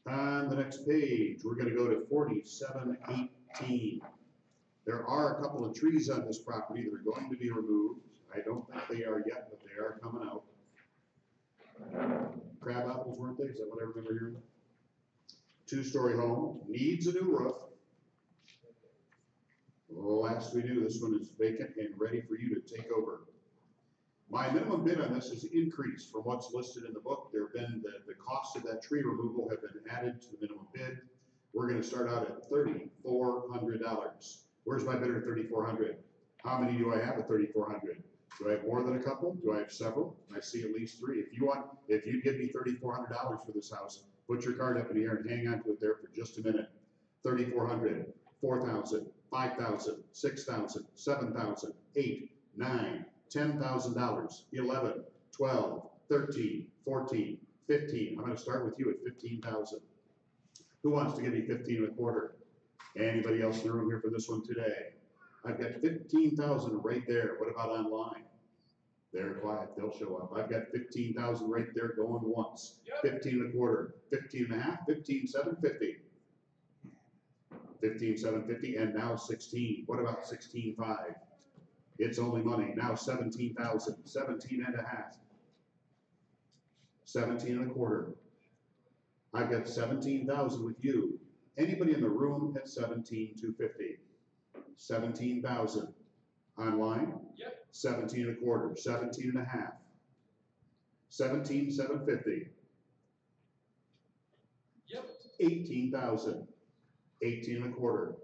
On the next page, we're going to go to 4718. There are a couple of trees on this property that are going to be removed. I don't think they are yet, but they are coming out. Crab apples, weren't they? Is that what I remember hearing? Two-story home, needs a new roof. Last we knew, this one is vacant and ready for you to take over. My minimum bid on this has increased from what's listed in the book. There have been the cost of that tree removal have been added to the minimum bid. We're gonna start out at $3,400. Where's my bidder at $3,400? How many do I have at $3,400? Do I have more than a couple? Do I have several? I see at least three. If you give me $3,400 for this house, put your card up in the air and hang on to it there for just a minute. 3,400, 4,000, 5,000, 6,000, 7,000, 8, 9, $10,000, 11, 12, 13, 14, 15. I'm going to start with you at 15,000. Who wants to give me 15 and a quarter? Anybody else in the room here for this one today? I've got 15,000 right there. What about online? They're quiet, they'll show up. I've got 15,000 right there going once. Yep. 15 and a quarter, 15 and a half, 15,750. 15,750, and now 16. What about 16.5? It's only money. Now 17,000, 17 and a half. 17 and a quarter. I've got 17,000 with you. Anybody in the room at 17,250? 17,000. Online? Yep. 17 and a quarter, 17 and a half. 17,750. Yep. 18,000. 18 and a quarter.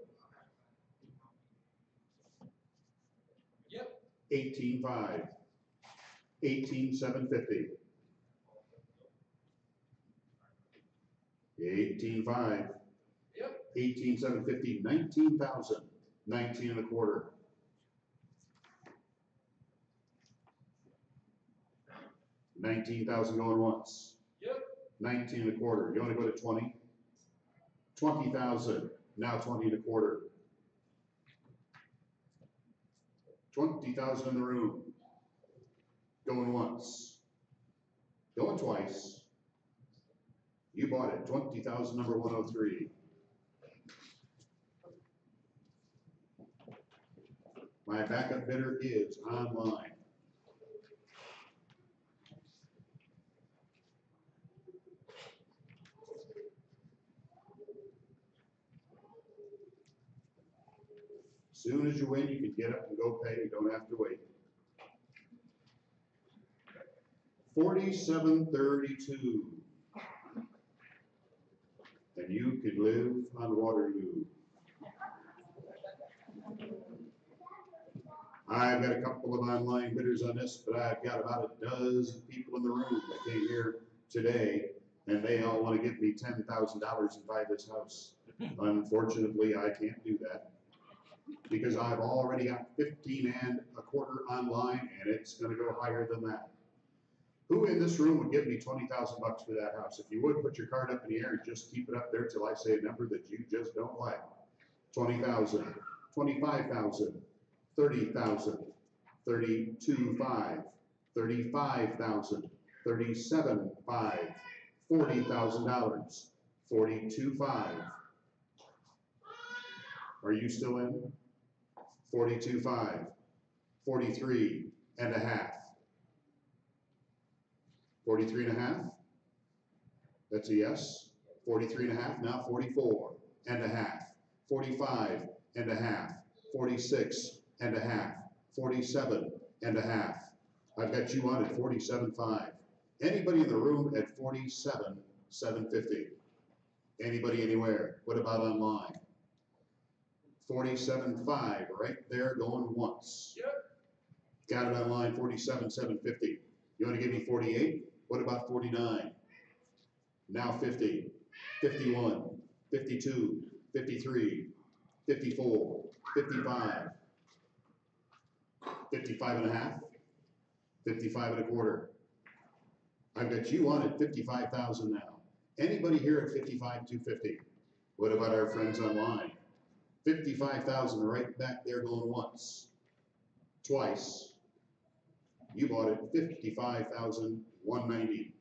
Yep. 18.5. 18,750. 18.5. Yep. 18,750. 19,000. 19 and a quarter. 19,000 going once. Yep. 19 and a quarter. You want to go to 20? 20,000. Now 20 and a quarter. 20,000 in the room. Going once. Going twice. You bought it. 20,000, number 103. My backup bidder is online. As soon as you win, you can get up and go pay. You don't have to wait. 4732. And you can live on Waterloo. I've got a couple of online bidders on this, but I've got about a dozen people in the room that came here today, and they all want to give me $10,000 and buy this house. Unfortunately, I can't do that because I've already got 15 and a quarter online, and it's going to go higher than that. Who in this room would give me $20,000 for that house? If you would, put your card up in the air and just keep it up there till I say a number that you just don't like. 20,000, 25,000. 30,000, 32,500, 35,000, 37,500, $40,000, 42,500. Are you still in? 42,500, 43 and a half. 43 and a half? That's a yes. 43 and a half, now 44 and a half. 45 and a half. 46 and a half, 47 and a half. I've got you on at 47.5. Anybody in the room at 47,750? Anybody anywhere? What about online? 47.5 right there going once. Yep. Got it online, 47,750. You want to give me 48? What about 49? Now 50, 51, 52, 53, 54, 55. 55 and a half, 55 and a quarter. I've got you on at 55,000 now. Anybody here at 55,250? What about our friends online? 55,000 right back there going once, twice. You bought it 55,190.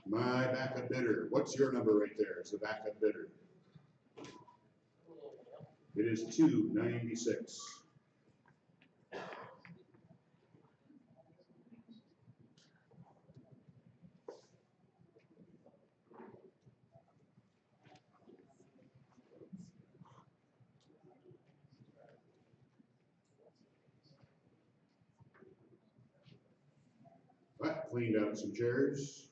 My backup bidder. What's your number right there as the backup bidder? It is 296. Cleaned out some chairs.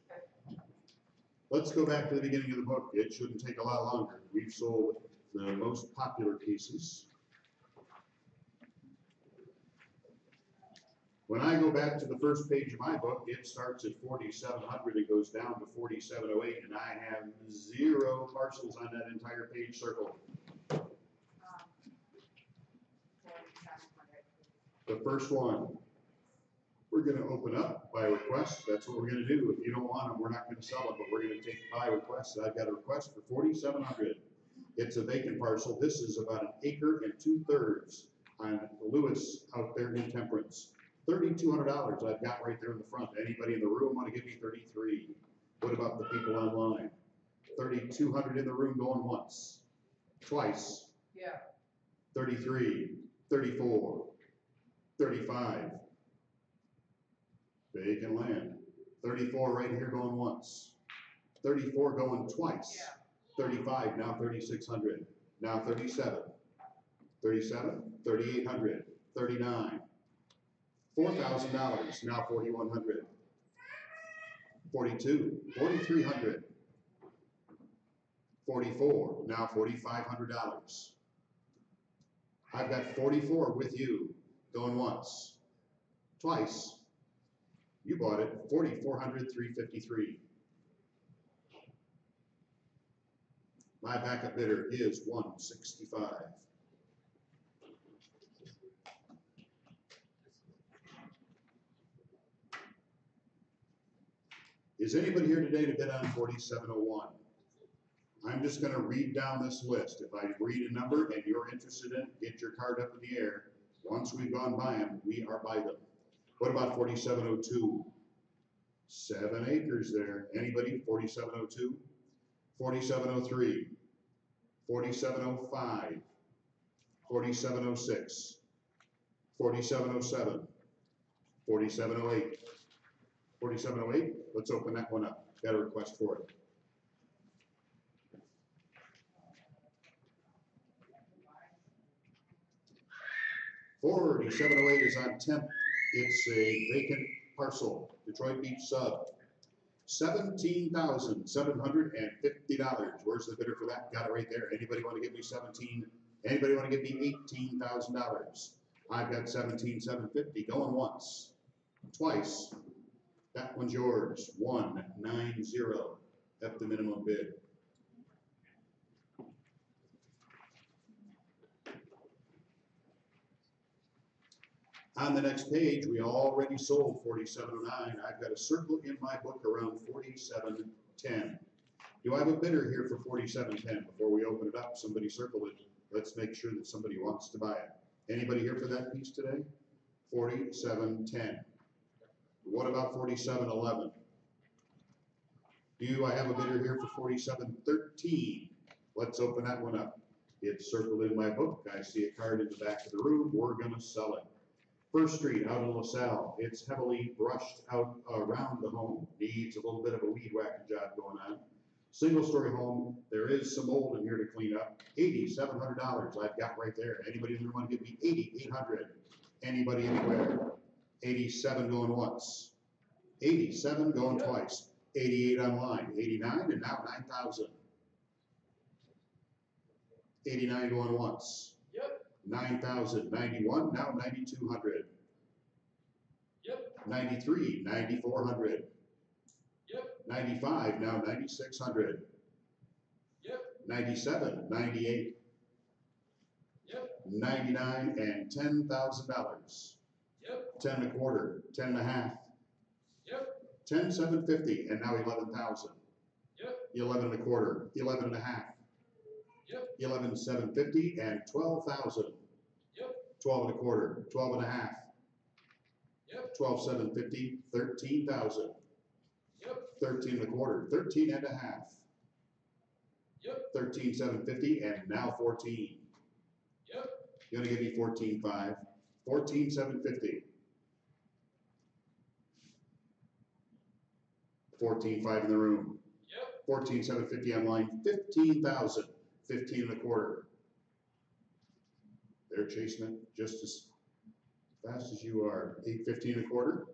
Let's go back to the beginning of the book. It shouldn't take a lot longer. We've sold the most popular pieces. When I go back to the first page of my book, it starts at 4,700 and goes down to 4,708, and I have 0 parcels on that entire page circled. The first one, we're going to open up by request. That's what we're going to do. If you don't want them, we're not going to sell them, but we're going to take by request. I've got a request for 4,700. It's a vacant parcel. This is about 1 acre and 2/3 on Lewis out there in Temperance. $3,200 I've got right there in the front. Anybody in the room want to give me 33? What about the people online? 3,200 in the room going once, twice. Yeah. 33, 34, 35. Vacant land. 34 right here going once. 34 going twice. Yeah. 35, now 3,600. Now 37. 37, 3,800. 39. $4,000, now 4,100. 42, 4,300. 44, now $4,500. I've got 44 with you, going once, twice. You bought it, 4,400, 353. My backup bidder is 165. Is anybody here today to bid on 4,701? I'm just going to read down this list. If I read a number and you're interested in it, get your card up in the air. Once we've gone by them, we are by them. What about 4,702? 7 acres there. Anybody? 4,702? 4,703? 4,705? 4,706? 4,707? 4,708? 4,708? Let's open that one up. Got a request for it. $4,708 is on temp. It's a vacant parcel, Detroit Beach sub. $17,750. Where's the bidder for that? Got it right there. Anybody want to give me 17? Anybody want to give me $18,000? I've got 17,750 going once, twice. That one's yours. 190 at the minimum bid. On the next page, we already sold 4,709. I've got a circle in my book around 4,710. Do I have a bidder here for 4,710? Before we open it up, somebody circle it. Let's make sure that somebody wants to buy it. Anybody here for that piece today? 4,710. What about 4,711? Do I have a bidder here for 4,713? Let's open that one up. It's circled in my book. I see a card in the back of the room. We're going to sell it. First Street out in LaSalle. It's heavily brushed out around the home. Needs a little bit of a weed whacking job going on. Single story home. There is some mold in here to clean up. $8,700 I've got right there. Anybody in there want to give me 8,800? Anybody anywhere? 87 going once. 87 going twice. 88 online. 89 and now 9,000. 89 going once. 9,000, 91, now 9,200. 93, 9,400. 95, now 9,600. 97, 98. 99 and $10,000. 10 and a quarter, 10 and a half. 10,750 and now 11,000. 11 and a quarter, 11 and a half. 11,750 and 12,000. 12 and a quarter, 12 and a half. 12,750, 13,000. 13 and a quarter, 13 and a half. 13,750 and now 14. You want to give me 14,500? 14,750. 14,500 in the room. 14,750 online. 15,000. 15 and a quarter. They're chasing it just as fast as you are. 815 and a quarter.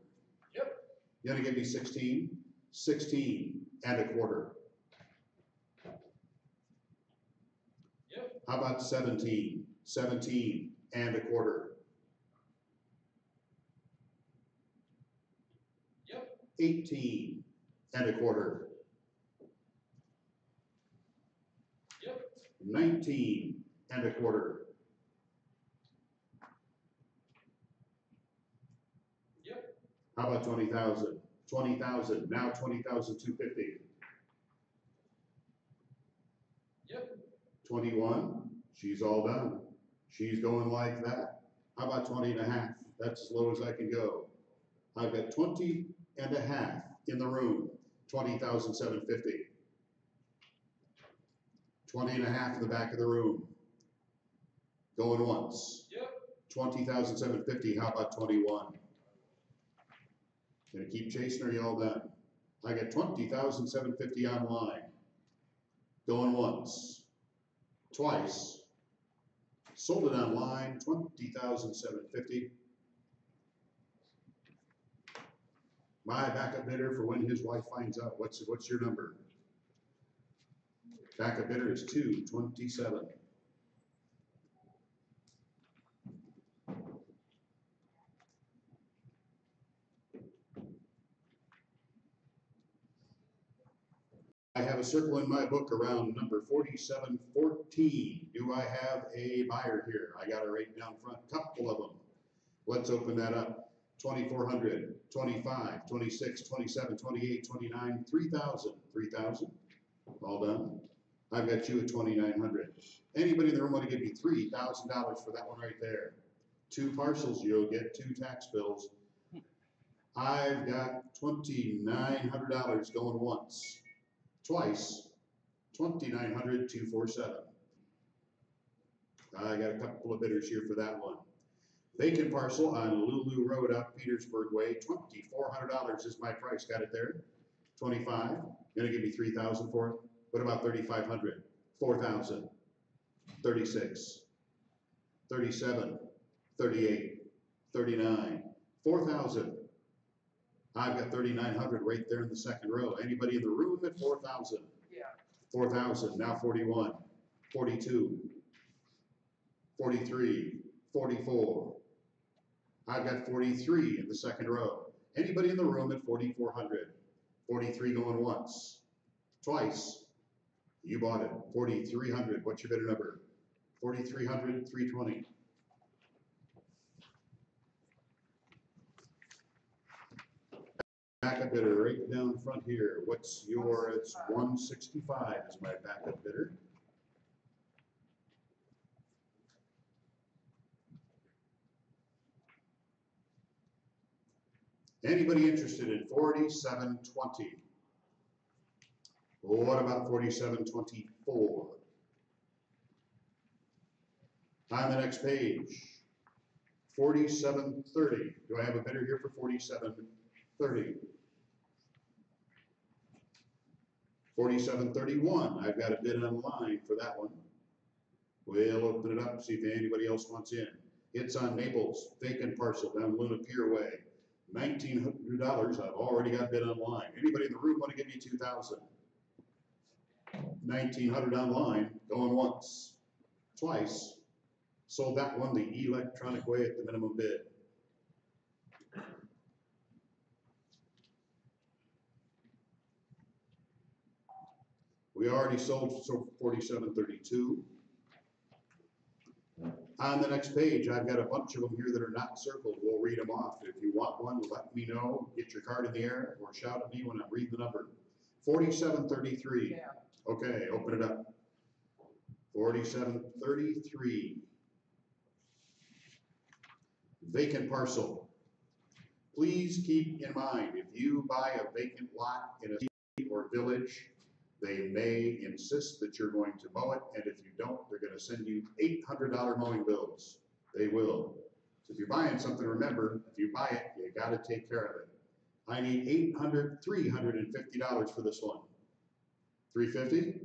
You're gonna give me 16. 16 and a quarter. How about 17? 17 and a quarter. Yep. 18 and a quarter. Yep. 19 and a quarter. Yep. How about 20,000? 20,000, now 20,250. Yep. 21, she's all done. She's going like that. How about 20 and a half? That's as low as I can go. I've got 20 and a half in the room, 20,750. 20 and a half in the back of the room. Going once. Yep. 20,750, how about 21? Gonna keep chasing, or are you all done? I got 20,750 online. Going once. Twice. Sold it online, 20,750. My backup bidder for when his wife finds out. What's your number? Backup bidder is 227. I have a circle in my book around number 4714. Do I have a buyer here? I got it right down front, couple of them. Let's open that up. 2,400, 25, 26, 27, 28, 29, 3,000, 3,000. All done. I've got you at 2,900. Anybody in the room want to give me $3,000 for that one right there? 2 parcels, you'll get 2 tax bills. I've got $2,900 going once. Twice, 2,900, 247. I got a couple of bidders here for that one. Vacant parcel on Lulu Road up Petersburg Way, $2,400 is my price. Got it there. 25. Gonna give me 3,000 for it. What about 3,500? 4,000. 36. 37. 38. 39. 4,000. I've got 3,900 right there in the second row. Anybody in the room at 4,000? Yeah. 4,000, now 41, 42, 43, 44. I've got 43 in the second row. Anybody in the room at 4,400? 43 going once, twice. You bought it. 4,300. What's your bidder number? 4,300, 320. Backup bidder right down front here. What's your, it's 165 is my backup bidder. Anybody interested in 4720? What about 4724? On the next page, 4730. Do I have a bidder here for 4730? 4731. I've got a bid online for that one. We'll open it up and see if anybody else wants in. It's on Naples, vacant parcel down Luna Pier Way. $1,900. I've already got bid online. Anybody in the room want to give me 2,000? 1,900 online, going once, twice. Sold that one the electronic way at the minimum bid. We already sold 4732. On the next page, I've got a bunch of them here that are not circled. We'll read them off. If you want one, let me know. Get your card in the air or shout at me when I read the number. 4733. Yeah. Okay, open it up. 4733. Vacant parcel. Please keep in mind, if you buy a vacant lot in a city or village, they may insist that you're going to mow it, and if you don't, they're going to send you $800 mowing bills. They will. So if you're buying something, remember, if you buy it, you got to take care of it. I need $350 for this one. $350?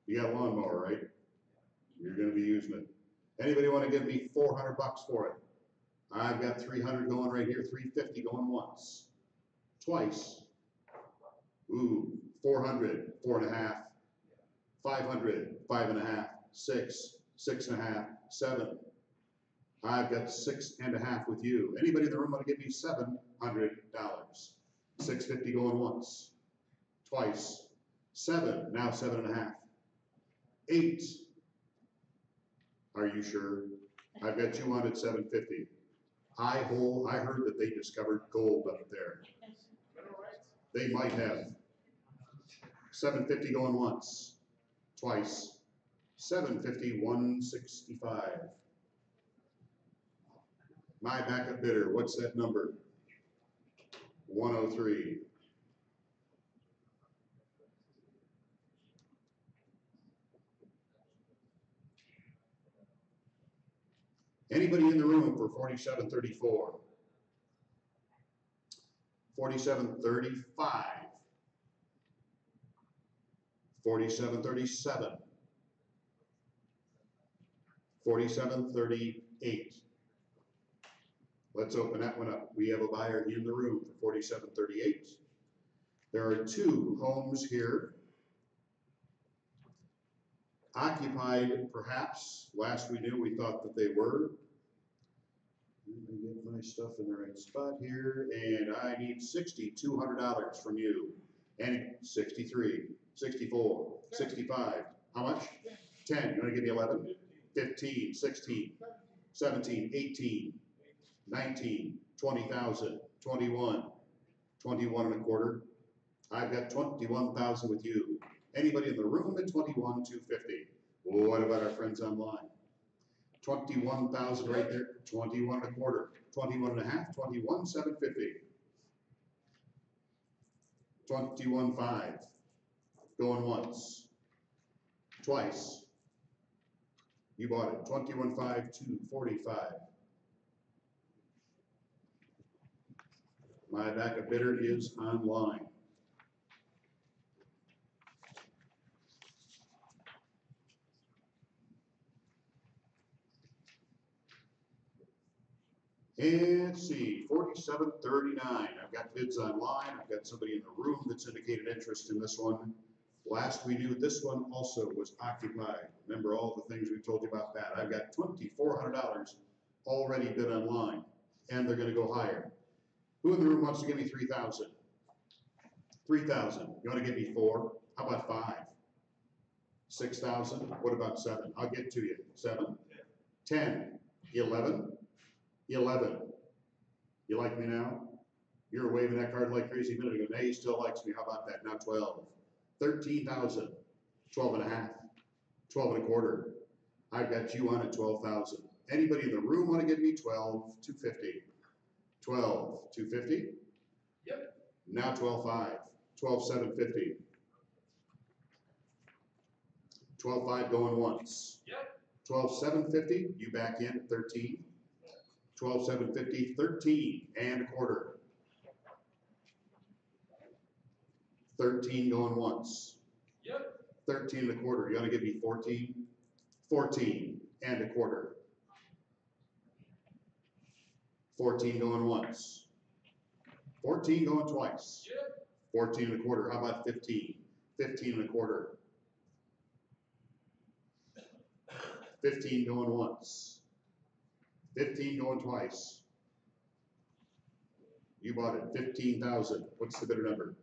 You got a lawnmower, right? You're going to be using it. Anybody want to give me $400 for it? I've got 300 going right here, 350 going once, twice. Ooh, 400, 4.5, 500, 5.5, 6, 6.5, 7. I've got 6.5 with you. Anybody in the room want to give me $700? 650 going once, twice. 7, now 7.5. 8. Are you sure? I've got you on at 750. I heard that they discovered gold up there. They might have. 750 going once, twice. 750, 165. My backup bidder, what's that number? 103. Anybody in the room for 4734? 4735. 4737. 4738. Let's open that one up. We have a buyer in the room for 4738. There are 2 homes here. Occupied, perhaps. Last we knew, we thought that they were. Let me get my stuff in the right spot here. And I need $6,200 from you. And 63, 64, 65. How much? 10. You want to give me 11? 15, 16, 17, 18, 19, 20,000, 21, 21 and a quarter. I've got 21,000 with you. Anybody in the room at 21,250? What about our friends online? 21,000 right there. 21 and a quarter. 21 and a half. 21,750. 21,500. Going once. Twice. You bought it. 21,500, 245. My backup bidder is online. And let's see, 4739. I've got bids online. I've got somebody in the room that's indicated interest in this one. Last we knew, this one also was occupied. Remember all the things we told you about that. I've got $2,400 already bid online, and they're going to go higher. Who in the room wants to give me 3,000? 3,000. You want to give me 4? How about 5? 6,000. What about 7? I'll get to you. 7, 10, 11. 11. You like me now? You were waving that card like crazy a minute ago. Now he still likes me. How about that? Now 12. 13,000. 12 and a half. 12 and a quarter. I've got you on at 12,000. Anybody in the room want to give me 12,250? 12,250? Yep. Now 12,500. 12,750. 12,500 going once. Yep. 12,750. You back in at 13. 12,750, 13 and a quarter. 13 going once. Yep. 13 and a quarter. You want to give me 14? 14 and a quarter. 14 going once. 14 going twice. Yep. 14 and a quarter. How about 15? 15 and a quarter. 15 going once. 15 going twice. You bought it. 15,000. What's the bidder number?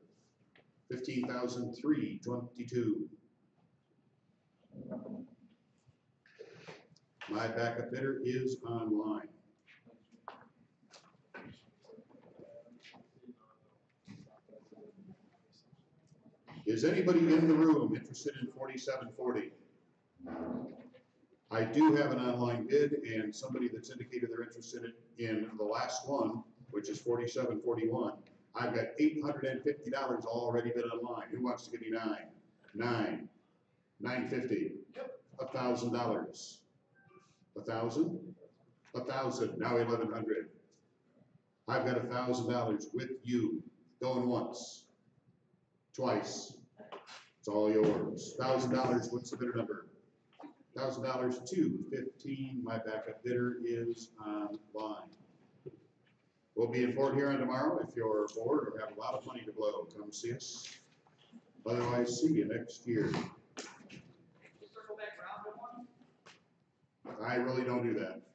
15,322. My backup bidder is online. Is anybody in the room interested in 4740? I do have an online bid and somebody that's indicated they're interested in the last one, which is 4741. I've got $850 already bid online. Who wants to give me 9? 9. 950. Yep. $1,000. 1,000? 1,000. Now 1,100. I've got $1,000 with you. Going once. Twice. It's all yours. $1,000. What's the bidder number? $1,000, 215. My backup bidder is online. We'll be in Fort Huron tomorrow. If you're bored or have a lot of money to blow, come see us. Otherwise, see you next year. Circle back around to one. really don't do that.